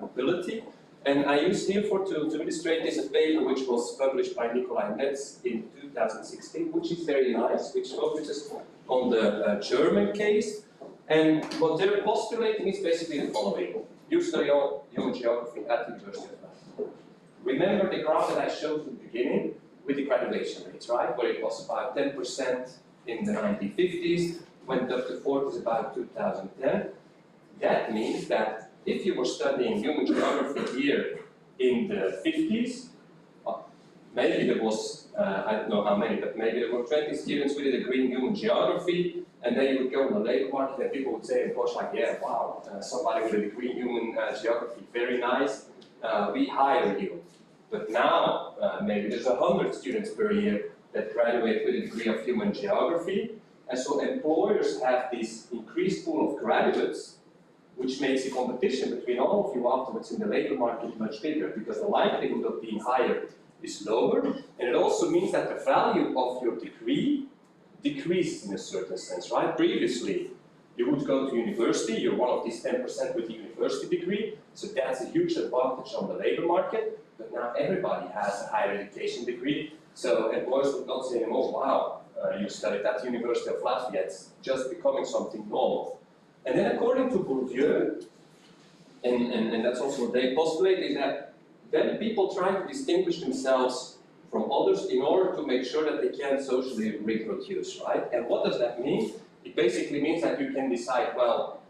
mobility. And I use here to illustrate this a paper which was published by Nikolai Netz in 2016, which is very nice, which focuses on the German case. And what they're postulating is basically the following. You study human geography at the University of London. Remember the graph that I showed at the beginning with the graduation rates, right? Where it was about 10% in the 1950s, went up to 40s about 2010. That means that if you were studying human geography here in the 50s, maybe there was, I don't know how many, but maybe there were 20 students with a degree in human geography, and then you would go on the labor market and people would say, of course, like, yeah, wow, somebody with a degree in human geography, very nice, we hire you. But now, maybe there's 100 students per year that graduate with a degree of human geography, and so employers have this increased pool of graduates, which makes the competition between all of you afterwards in the labor market much bigger, because the likelihood of being hired is lower, and it also means that the value of your degree decreases in a certain sense, right? Previously, you would go to university, you're one of these 10% with a university degree, so that's a huge advantage on the labor market, but now everybody has a higher education degree, so employers would not say, oh wow, you studied at the University of Latvia, it's just becoming something normal. And then according to Bourdieu, and that's also what they postulate, is that then people try to distinguish themselves from others in order to make sure that they can socially reproduce, right? And what does that mean? It basically means that you can decide, well,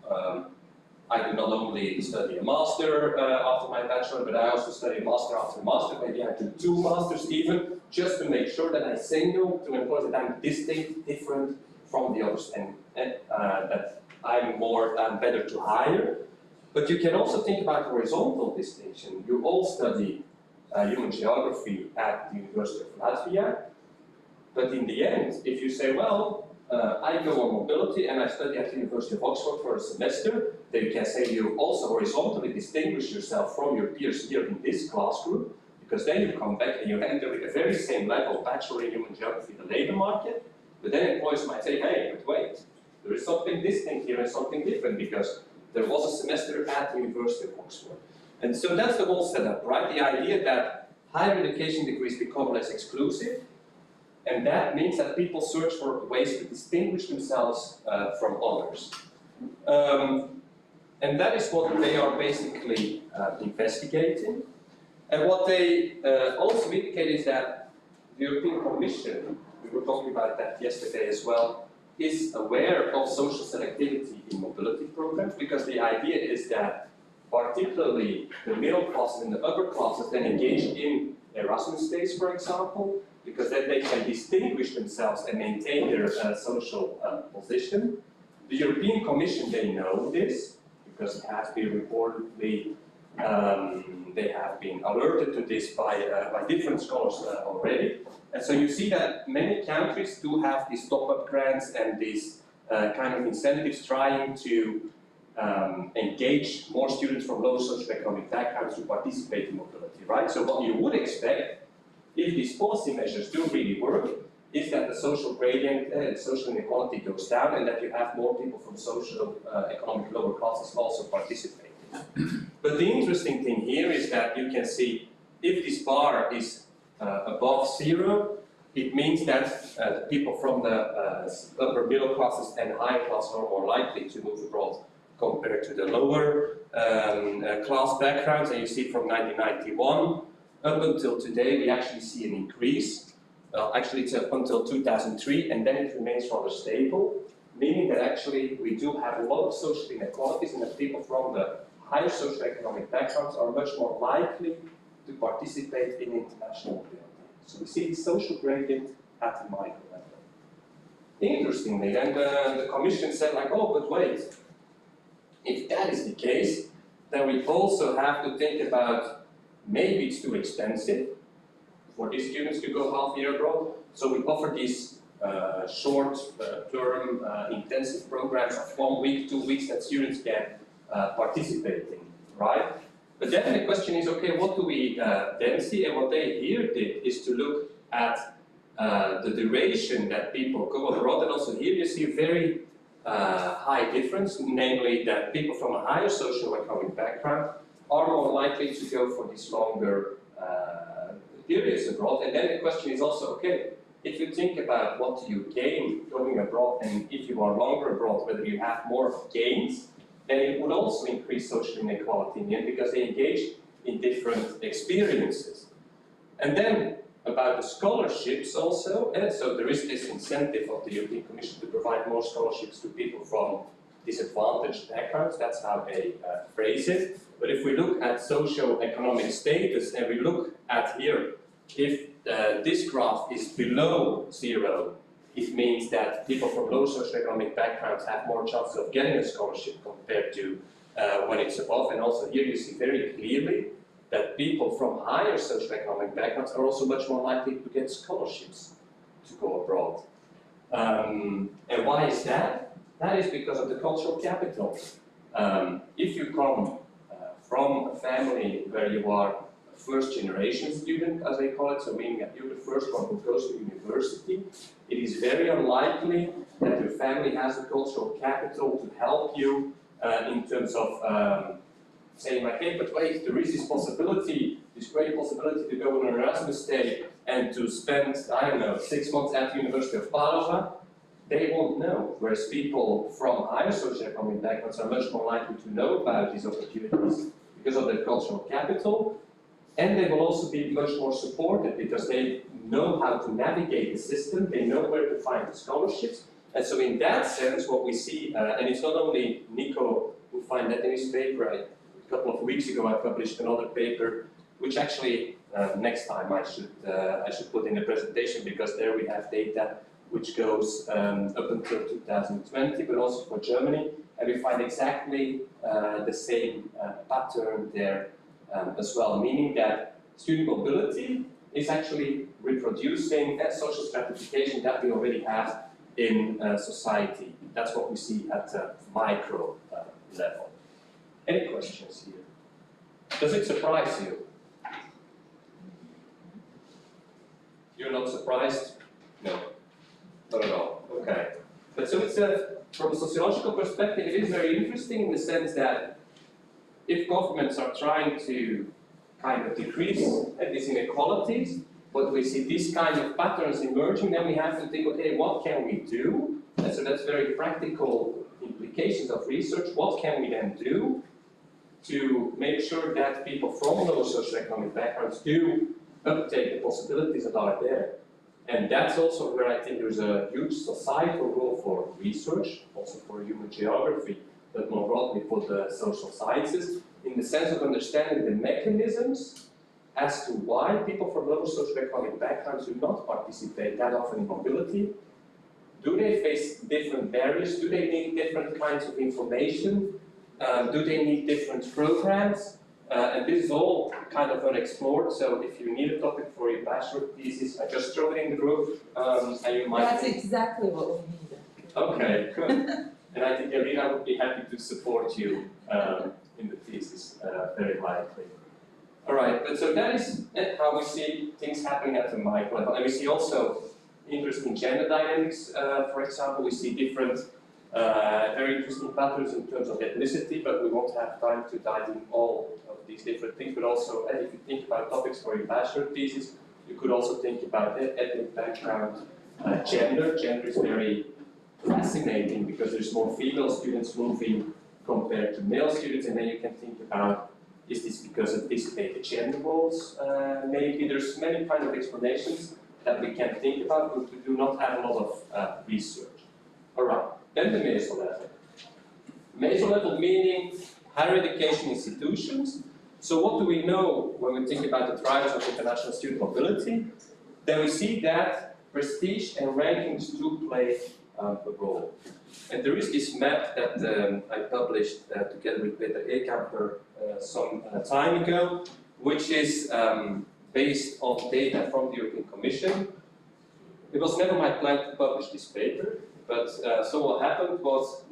I do not only study a master after my bachelor, but I also study a master after a master, maybe I do 2 masters even, just to make sure that I signal to employers that I'm distinct, different from the others, and that I'm better to hire. But you can also think about horizontal distinction. You all study human geography at the University of Latvia, but in the end, if you say, well, I go on mobility and I study at the University of Oxford for a semester, then you can say you also horizontally distinguish yourself from your peers here in this class group, because then you come back and you enter with the very same level, bachelor in human geography, the labor market, but then employers might say, hey, but wait, there is something distinct here and something different, because there was a semester at the University University of Oxford. And so that's the whole setup, right? The idea that higher education degrees become less exclusive, and that means that people search for ways to distinguish themselves from others. And that is what they are basically investigating. And what they also indicate is that the European Commission, we were talking about that yesterday as well, is aware of social selectivity in mobility programs, because the idea is that particularly the middle classes and the upper classes then engage in Erasmus days, for example, because then they can distinguish themselves and maintain their social position. The European Commission, they know this, because it has been reportedly, they have been alerted to this by different scholars already. And so you see that many countries do have these top-up grants and these kind of incentives trying to engage more students from low socioeconomic backgrounds to participate in mobility, right? So what you would expect, if these policy measures do really work, is that the social gradient, social inequality goes down, and that you have more people from economic lower classes also participating. But the interesting thing here is that you can see if this bar is above 0, it means that the people from the upper middle classes and higher classes are more likely to move abroad compared to the lower class backgrounds. And you see from 1991 up until today, we actually see an increase. Actually, it's up until 2003, and then it remains rather stable, meaning that actually we do have a lot of social inequalities, and that people from the higher socioeconomic backgrounds are much more likely to participate in international mobility. So we see the social gradient at the micro level. Interestingly, then the Commission said like, oh, but wait, if that is the case, then we also have to think about maybe it's too expensive for these students to go half a year abroad. So we offer these short-term intensive programs of 1 week, 2 weeks that students can participate in, right? But then the question is, okay, what do we then see? And what they here did is to look at the duration that people go abroad, and also here you see a very high difference, namely that people from a higher socioeconomic background are more likely to go for these longer periods abroad. And then the question is also, okay, if you think about what you gain going abroad, and if you are longer abroad, whether you have more gains, then it would also increase social inequality in the end, because they engage in different experiences. And then about the scholarships also, and so there is this incentive of the European Commission to provide more scholarships to people from disadvantaged backgrounds. That's how they phrase it. But if we look at socio-economic status, and we look at here, if this graph is below 0, it means that people from low socioeconomic backgrounds have more chances of getting a scholarship compared to when it's above. And also here you see very clearly that people from higher socioeconomic backgrounds are also much more likely to get scholarships to go abroad. And why is that? That is because of the cultural capital. If you come from a family where you are a first-generation student, as they call it, so meaning that you're the first one who goes to university, it is very unlikely that your family has the cultural capital to help you in terms of saying like, hey, but wait, there is this possibility, this great possibility to go on an Erasmus stay and to spend, I don't know, 6 months at the University of Padova. They won't know, whereas people from higher socioeconomic backgrounds are much more likely to know about these opportunities because of their cultural capital, and they will also be much more supported because they know how to navigate the system, they know where to find the scholarships. And so in that sense, what we see, and it's not only Nico who find that in his paper. A couple of weeks ago I published another paper, which actually next time I should put in the presentation, because there we have data which goes up until 2020, but also for Germany, and we find exactly the same pattern there as well, meaning that student mobility is actually reproducing social stratification that we already have in society. That's what we see at the micro level. Any questions here? Does it surprise you? You're not surprised? No, not at all. Okay. But so it's from a sociological perspective, it is very interesting in the sense that if governments are trying to kind of decrease these inequalities, but we see these kind of patterns emerging, then we have to think, okay, what can we do? And so that's very practical implications of research. What can we then do to make sure that people from lower socioeconomic backgrounds do uptake the possibilities that are there? And that's also where I think there's a huge societal role for research, also for human geography, but more broadly for the social sciences, in the sense of understanding the mechanisms as to why people from lower socioeconomic backgrounds do not participate that often in mobility. Do they face different barriers? Do they need different kinds of information? Do they need different programs? And this is all kind of unexplored, so if you need a topic for your bachelor thesis, I just throw it in the group, and you might... That's exactly what we need. Okay, good. And I think Elena would be happy to support you in the thesis, very likely. All right, but so that is how we see things happening at the micro level. And we see also interesting gender dynamics. For example, we see different, very interesting patterns in terms of ethnicity, but we won't have time to dive in all of these different things. But also, if you think about topics for your bachelor thesis, you could also think about ethnic background, gender. Gender is very fascinating because there's more female students moving compared to male students, and then you can think about, is this because of anticipated gender roles? Maybe there's many kind of explanations that we can think about, but we do not have a lot of research. All right, then the meso level. Meso level meaning higher education institutions. So what do we know when we think about the drivers of international student mobility? Then we see that prestige and rankings do play a role. And there is this map that I published together with Peter Ekamper some time ago, which is based on data from the European Commission. It was never my plan to publish this paper, but so what happened was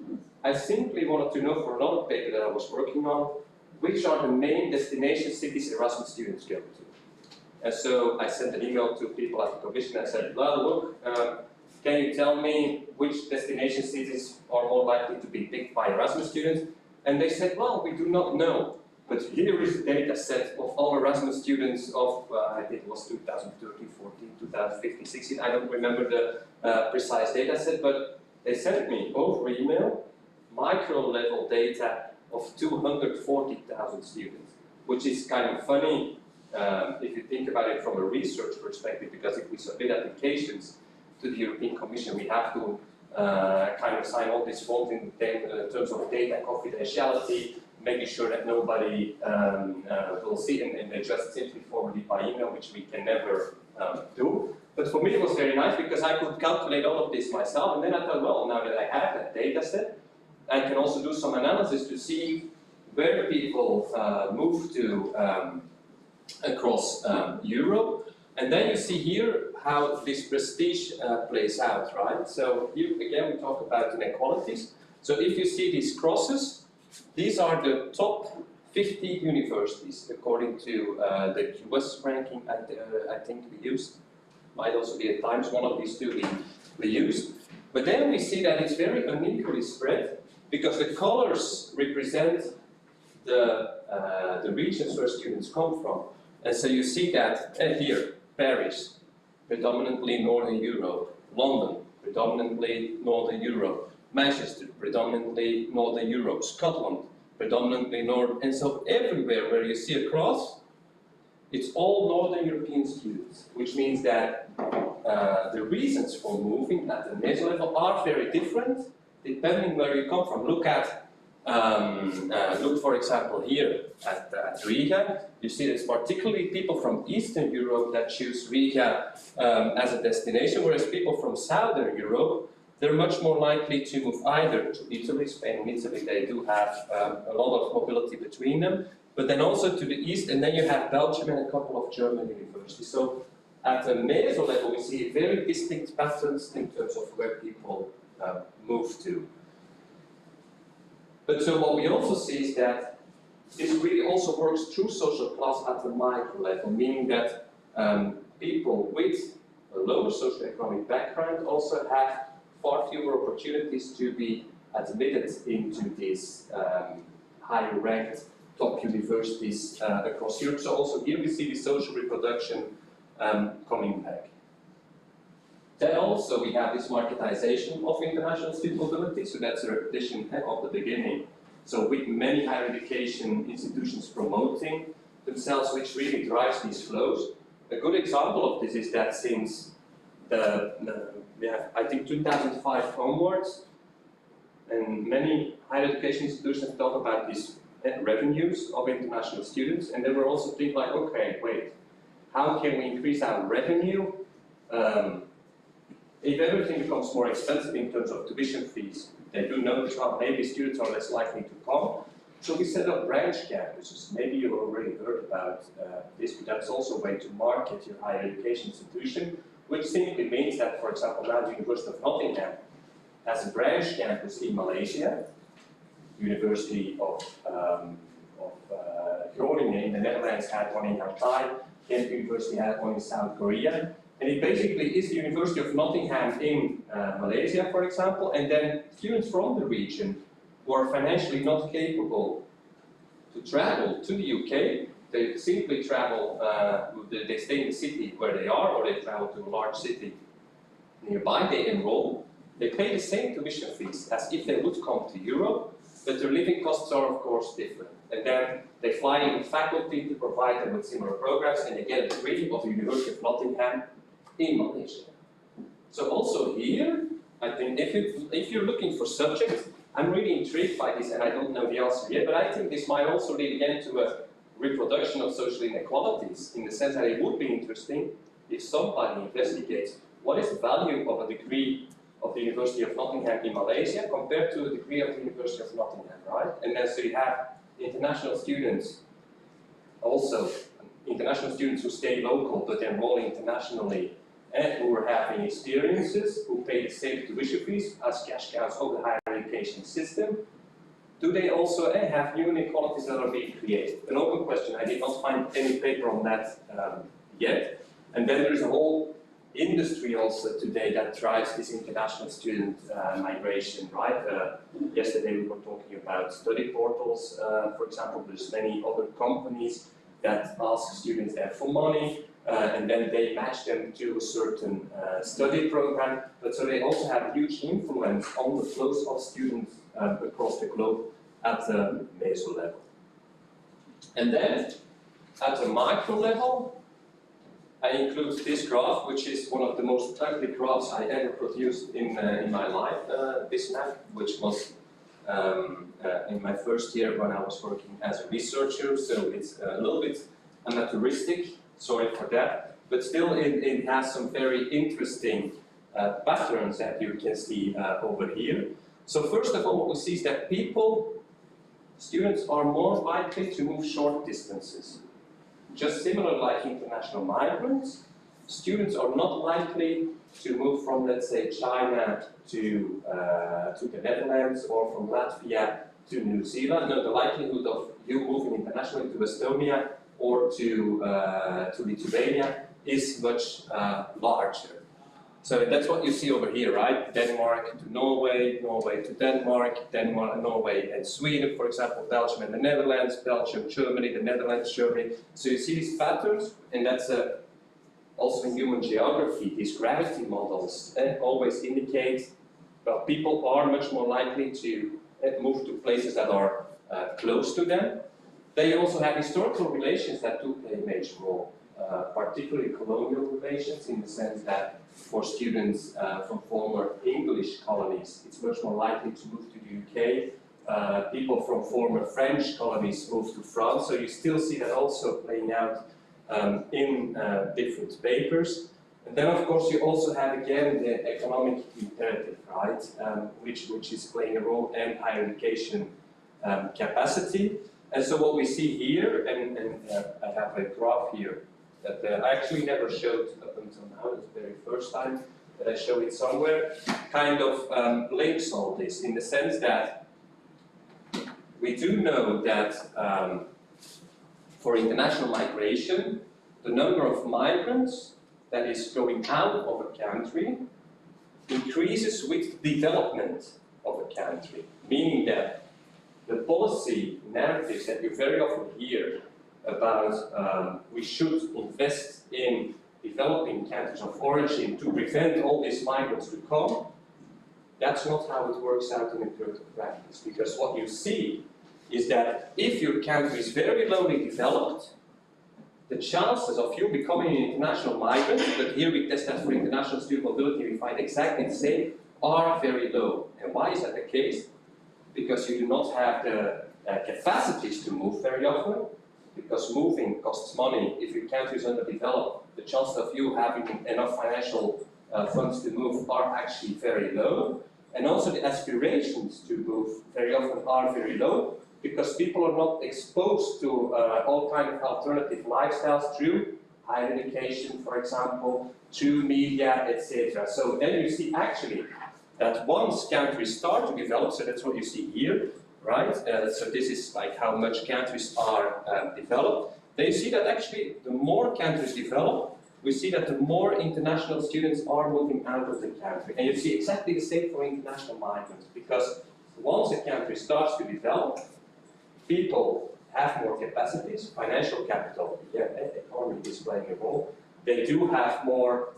I simply wanted to know for another paper that I was working on, which are the main destination cities Erasmus students go to. And so I sent an email to people at the Commission and said, well, look, can you tell me which destination cities are more likely to be picked by Erasmus students? And they said, well, we do not know. But here is a data set of all Erasmus students of, I think it was 2013, 14, 2015, 16, I don't remember the precise data set, but they sent me over email micro level data of 240,000 students, which is kind of funny if you think about it from a research perspective, because if we submit applications to the European Commission, we have to kind of sign all these forms in terms of data confidentiality, making sure that nobody will see, and they just simply forward it by email, which we can never do. But for me it was very nice because I could calculate all of this myself, and then I thought, well, now that I have that data set, I can also do some analysis to see where people move to across Europe. And then you see here how this prestige plays out, right? So here again we talk about inequalities. So if you see these crosses, these are the top 50 universities according to the QS ranking I think we used. Might also be at times one of these two we used. But then we see that it's very unequally spread because the colors represent the regions where students come from. And so you see that here, Paris, predominantly Northern Europe, London, predominantly Northern Europe, Manchester, predominantly Northern Europe, Scotland, predominantly North, and so everywhere where you see a cross, it's all Northern European students, which means that the reasons for moving at the meso level are very different depending where you come from. Look at, look for example here at Riga. You see there's particularly people from Eastern Europe that choose Riga as a destination, whereas people from Southern Europe, they're much more likely to move either to Italy, Spain and Italy, they do have a lot of mobility between them, but then also to the east, and then you have Belgium and a couple of German universities. So at the meso level, we see very distinct patterns in terms of where people move to. But so what we also see is that this really also works through social class at the micro level, meaning that people with a lower socioeconomic background also have far fewer opportunities to be admitted into these higher ranked top universities across Europe. So also here we see the social reproduction coming back. Then also we have this marketization of international student mobility, so that's a repetition of the beginning. So with many higher education institutions promoting themselves, which really drives these flows. A good example of this is that since we have, I think, 2005 onwards, and many higher education institutions talk about these revenues of international students, and they were also thinking like, okay, wait, how can we increase our revenue if everything becomes more expensive in terms of tuition fees? They do notice, well, maybe students are less likely to come. So we set up branch campuses. Maybe you already heard about this, but that's also a way to market your higher education institution, which simply means that, for example, now the University of Nottingham has a branch campus in Malaysia, University of Groningen in the Netherlands had one in Hantai, Kent University had one in South Korea. And it basically is the University of Nottingham in Malaysia, for example, and then students from the region who are financially not capable to travel to the UK, they simply travel, they stay in the city where they are, or they travel to a large city nearby, they enroll, they pay the same tuition fees as if they would come to Europe, but their living costs are of course different. And then they fly in faculty to provide them with similar programs, and they get a degree of the University of Nottingham in Malaysia. So also here, I think if you're looking for subjects, I'm really intrigued by this, and I don't know the answer yet, but I think this might also lead again to a reproduction of social inequalities, in the sense that it would be interesting if somebody investigates what is the value of a degree of the University of Nottingham in Malaysia compared to a degree of the University of Nottingham, right? And then so you have international students, also international students who stay local but enroll internationally, and who are having experiences, who pay the same tuition fees as cash cows of the higher education system. Do they also have new inequalities that are being created? An open question. I did not find any paper on that yet. And then there is a whole industry also today that drives this international student migration, right? Yesterday we were talking about study portals, for example. There's many other companies that ask students there for money, and then they match them to a certain study program. But so they also have a huge influence on the flows of students across the globe at the meso level. And then at the micro level, I include this graph, which is one of the most ugly graphs I ever produced in my life. This map, which was in my first year when I was working as a researcher, so it's a little bit amateuristic, sorry for that, but still it has some very interesting patterns that you can see over here. So first of all, what we see is that students are more likely to move short distances. Just similar like international migrants, students are not likely to move from, let's say, China to the Netherlands, or from Latvia to New Zealand. No, the likelihood of you moving internationally to Estonia or to Lithuania is much larger. So that's what you see over here, right? Denmark to Norway, Norway to Denmark, Denmark, Norway and Sweden, for example, Belgium and the Netherlands, Belgium, Germany, the Netherlands, Germany. So you see these patterns, and that's also in human geography. These gravity models always indicate, well, people are much more likely to move to places that are close to them. They also have historical relations that do play a major role, particularly colonial relations, in the sense that for students from former English colonies, it's much more likely to move to the UK. People from former French colonies move to France, so you still see that also playing out in different papers. And then, of course, you also have again the economic imperative, right, which is playing a role in higher education capacity. And so what we see here, and I have a graph here that I actually never showed up until now, it's the very first time that I show it somewhere, kind of links all this, in the sense that we do know that for international migration, the number of migrants that is going out of a country increases with the development of a country, meaning that the policy narratives that you very often hear about we should invest in developing countries of origin to prevent all these migrants to come, that's not how it works out in empirical practice. Because what you see is that if your country is very lowly developed, the chances of you becoming an international migrant, but here we test that for international student mobility, we find exactly the same, are very low. And why is that the case? Because you do not have the capacities to move very often, because moving costs money. If your country is underdeveloped, the chances of you having enough financial funds to move are actually very low. And also the aspirations to move very often are very low, because people are not exposed to all kinds of alternative lifestyles through higher education, for example, through media, etc. So then you see actually that once countries start to develop, so that's what you see here, right? So this is like how much countries are developed. Then you see that actually the more countries develop, we see that the more international students are moving out of the country. And you see exactly the same for international migrants, because once a country starts to develop, people have more capacities, financial capital, yeah, economy is playing a role. They do have more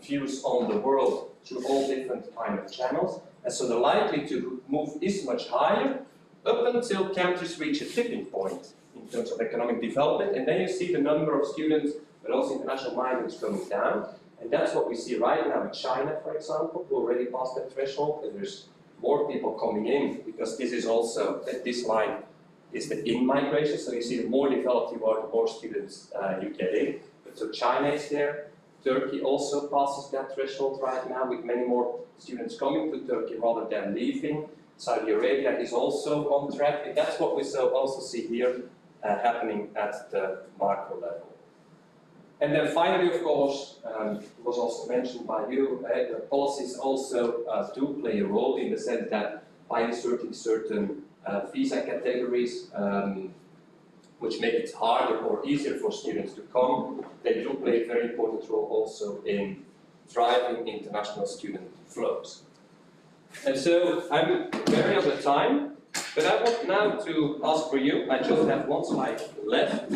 views on the world through all different kind of channels. And so the likelihood to move is much higher up until countries reach a tipping point in terms of economic development. And then you see the number of students, but also international migrants coming down. And that's what we see right now in China, for example, who already passed that threshold. And there's more people coming in, because this is also, this line is the in-migration. So you see the more developed you are, the more students you get in. But so China is there. Turkey also passes that threshold right now, with many more students coming to Turkey rather than leaving. Saudi Arabia is also on track, and that's what we also see here happening at the macro level. And then finally, of course, it was also mentioned by you, the policies also do play a role, in the sense that by inserting certain visa categories, which make it harder or easier for students to come, they do play a very important role also in driving international student flows. And so I'm very out of time, but I want now to ask for you, I just have one slide left.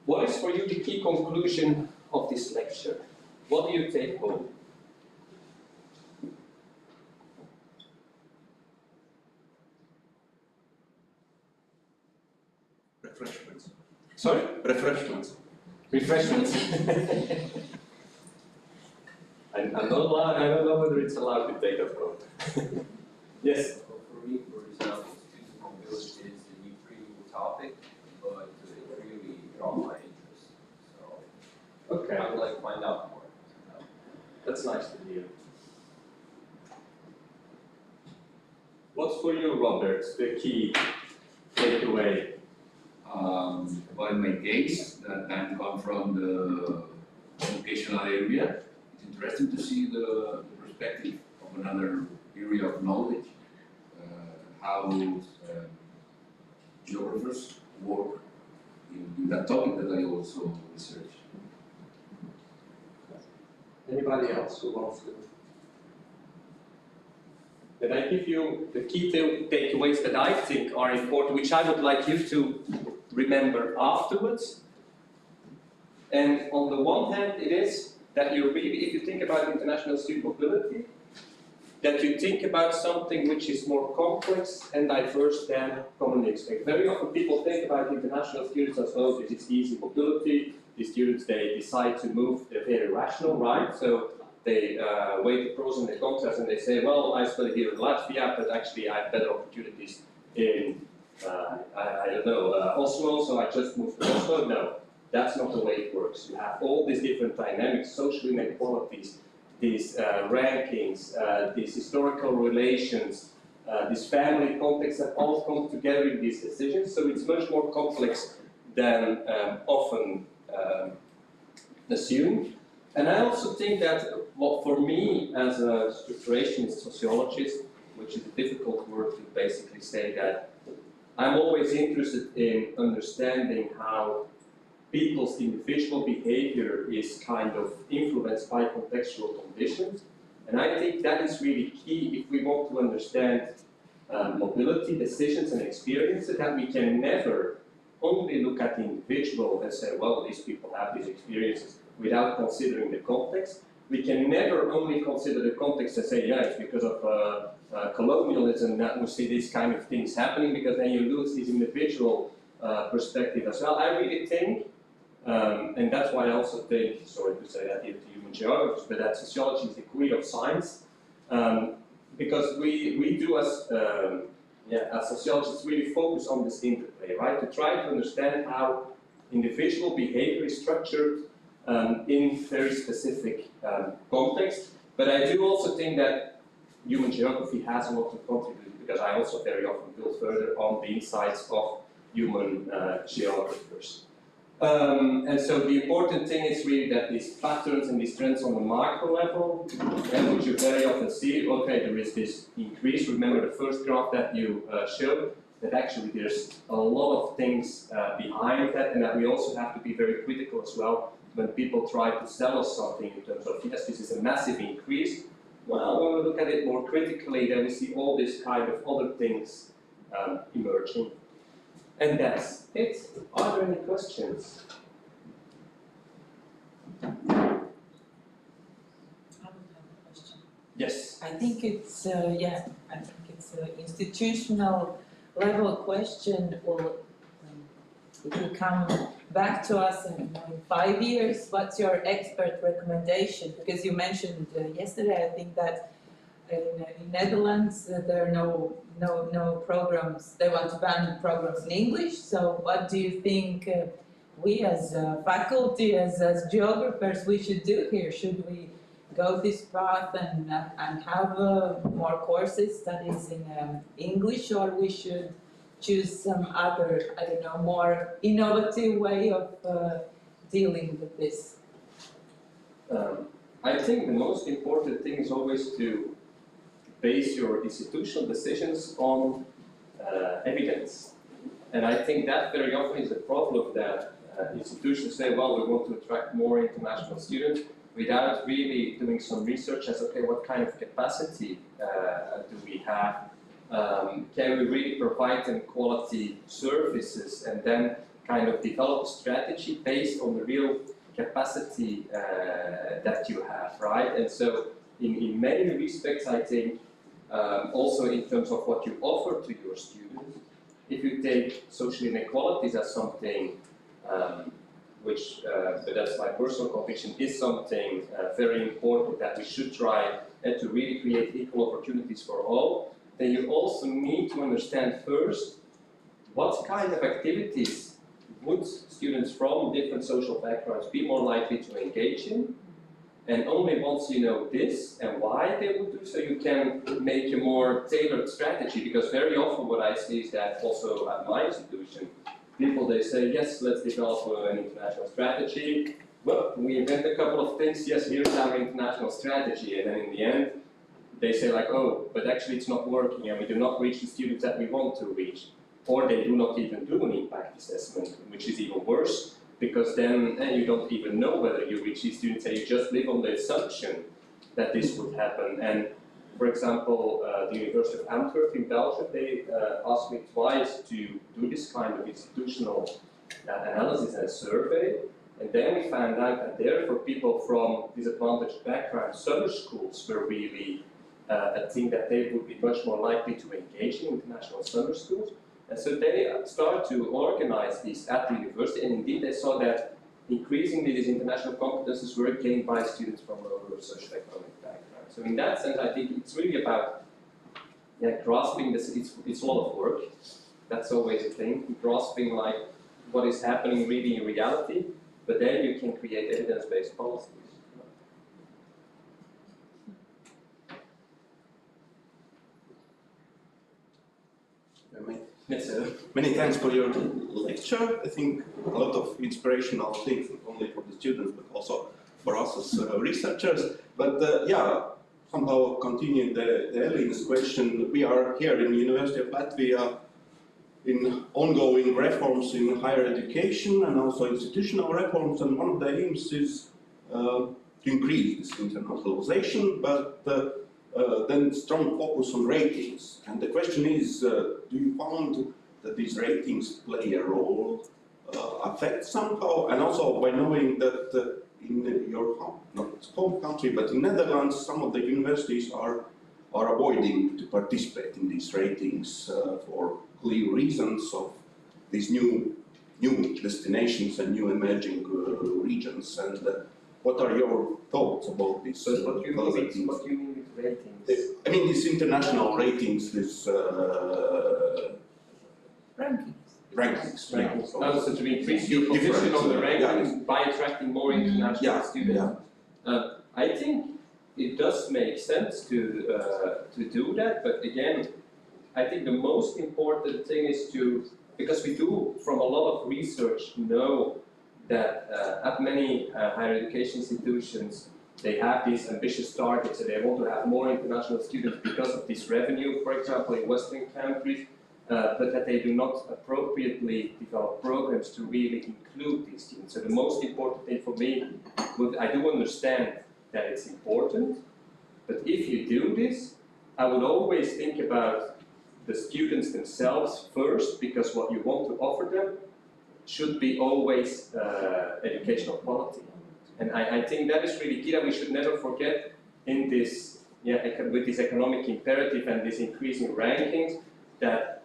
What is for you the key conclusion of this lecture? What do you take home? Refreshments. Sorry? Refreshments. Refreshments? I'm not allowed, I don't know whether it's allowed to take that quote. Yes? Well, for me, for example, student mobility is an intriguing topic, but it really draws my interest. So Okay. I would like to find out more. That's nice to hear. What's for you, Robert, the key takeaway? Well, in my case, that I come from the educational area, it's interesting to see the perspective of another area of knowledge, how geographers work in that topic that I also research. Anybody else who wants to? Did I give you the key takeaways that I think are important, which I would like you to remember afterwards? And on the one hand, it is that you really, if you think about international student mobility, that you think about something which is more complex and diverse than commonly expected. Very often people think about international students as well, because it's easy mobility. The students, they decide to move, they're very rational, right? So they weigh the pros and the contras, and they say, well, I study here in Latvia, but actually I have better opportunities in, I don't know, Oslo, so I just moved to Oslo. No, that's not the way it works. You have all these different dynamics, social inequalities, these rankings, these historical relations, this family context that all come together in these decisions. So it's much more complex than often assumed. And I also think that, well, for me as a structurationist sociologist, which is a difficult word to basically say, that I'm always interested in understanding how people's individual behavior is kind of influenced by contextual conditions. And I think that is really key if we want to understand mobility, decisions and experiences, that we can never only look at the individual and say, well, these people have these experiences without considering the context. We can never only consider the context and say, yeah, it's because of colonialism that we see these kind of things happening, because then you lose this individual perspective as well. I really think, and that's why I also think, sorry to say that here to human geographers, but that sociology is the queen of science, because we do as sociologists really focus on this interplay, right? To try to understand how individual behavior is structured in very specific context. But I do also think that human geography has a lot to contribute, because I also very often build further on the insights of human geographers. And so the important thing is really that these patterns and these trends on the macro level, which you very often see, okay, there is this increase. Remember the first graph that you showed, that actually there's a lot of things behind that, and that we also have to be very critical as well when people try to sell us something in terms of, yes, this is a massive increase. Well, when we look at it more critically, then we see all these kind of other things emerging. And that's it. Are there any questions? I would have a question. Yes. I think it's I think it's an institutional level question. Well, if you come back to us in 5 years, what's your expert recommendation? Because you mentioned yesterday, I think that in Netherlands there are no programs. They want to ban programs in English. So what do you think we as faculty, as geographers, we should do here? Should we go this path and have more courses, studies in English, or we should choose some other, I don't know, more innovative way of dealing with this? I think the most important thing is always to base your institutional decisions on evidence. And I think that very often is the problem, that institutions say, well, we want to attract more international students, without really doing some research as, okay, what kind of capacity do we have? Can we really provide them quality services, and then kind of develop a strategy based on the real capacity that you have, right? And so in many respects, I think, also in terms of what you offer to your students, if you take social inequalities as something which, but that's my personal conviction, is something very important that we should try to really create equal opportunities for all, then you also need to understand first what kind of activities would students from different social backgrounds be more likely to engage in. And only once you know this and why they would do so, you can make a more tailored strategy. Because very often what I see is that also at my institution, people, they say, yes, let's develop an international strategy. Well, we invent a couple of things, yes, here's our international strategy. And then in the end, they say like, oh, but actually it's not working and we do not reach the students that we want to reach. Or they do not even do an impact assessment, which is even worse, because then you don't even know whether you reach these students, and you just live on the assumption that this would happen. And for example, the University of Antwerp in Belgium, they asked me twice to do this kind of institutional analysis and survey. And then we found out that there, for people from disadvantaged backgrounds, summer schools were really a thing that they would be much more likely to engage in, international summer schools. And so they started to organize these at the university, and indeed they saw that increasingly these international competences were gained by students from lower socioeconomic backgrounds. So in that sense, I think it's really about grasping this. It's a lot of work. That's always a thing, grasping like what is happening really in reality, but then you can create evidence-based policies. Yes, many thanks for your lecture. I think a lot of inspirational things, not only for the students, but also for us as researchers. But somehow continuing the Elina's question, we are here in the University of Latvia in ongoing reforms in higher education and also institutional reforms, and one of the aims is to increase this internationalization, but then strong focus on ratings. And the question is, do you find that these ratings play a role, affect somehow? And also by knowing that in your home country, but in Netherlands, some of the universities are avoiding to participate in these ratings for clear reasons of these new destinations and new emerging regions. And what are your thoughts about this? So what do you mean with ratings? I mean these international ratings, this rankings. Oh, so to increase your position on the rankings by attracting more international students. I think it does make sense to do that, but again, I think the most important thing is because we do from a lot of research know that at many higher education institutions, they have these ambitious targets and they want to have more international students because of this revenue, for example, in Western countries, but that they do not appropriately develop programs to really include these students. So the most important thing for me, I do understand that it's important, but if you do this, I would always think about the students themselves first, because what you want to offer them should be always educational quality. And I think that is really key, that we should never forget in this, with this economic imperative and this increasing rankings, that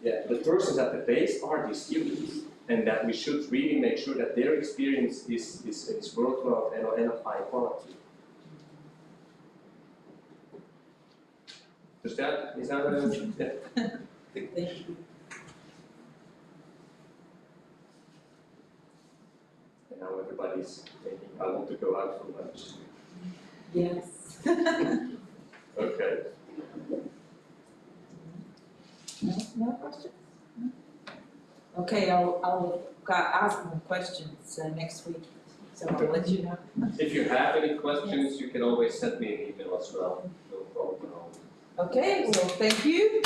the persons at the base are the students, and that we should really make sure that their experience is worthwhile and of high quality. Is that Thank you. And now everybody's thinking, I want to go out for lunch. Yes. Okay. No questions? No? Okay, I'll ask more questions next week, so I'll let you know. If you have any questions, you can always send me an email as well. No problem at all. Okay, well, thank you.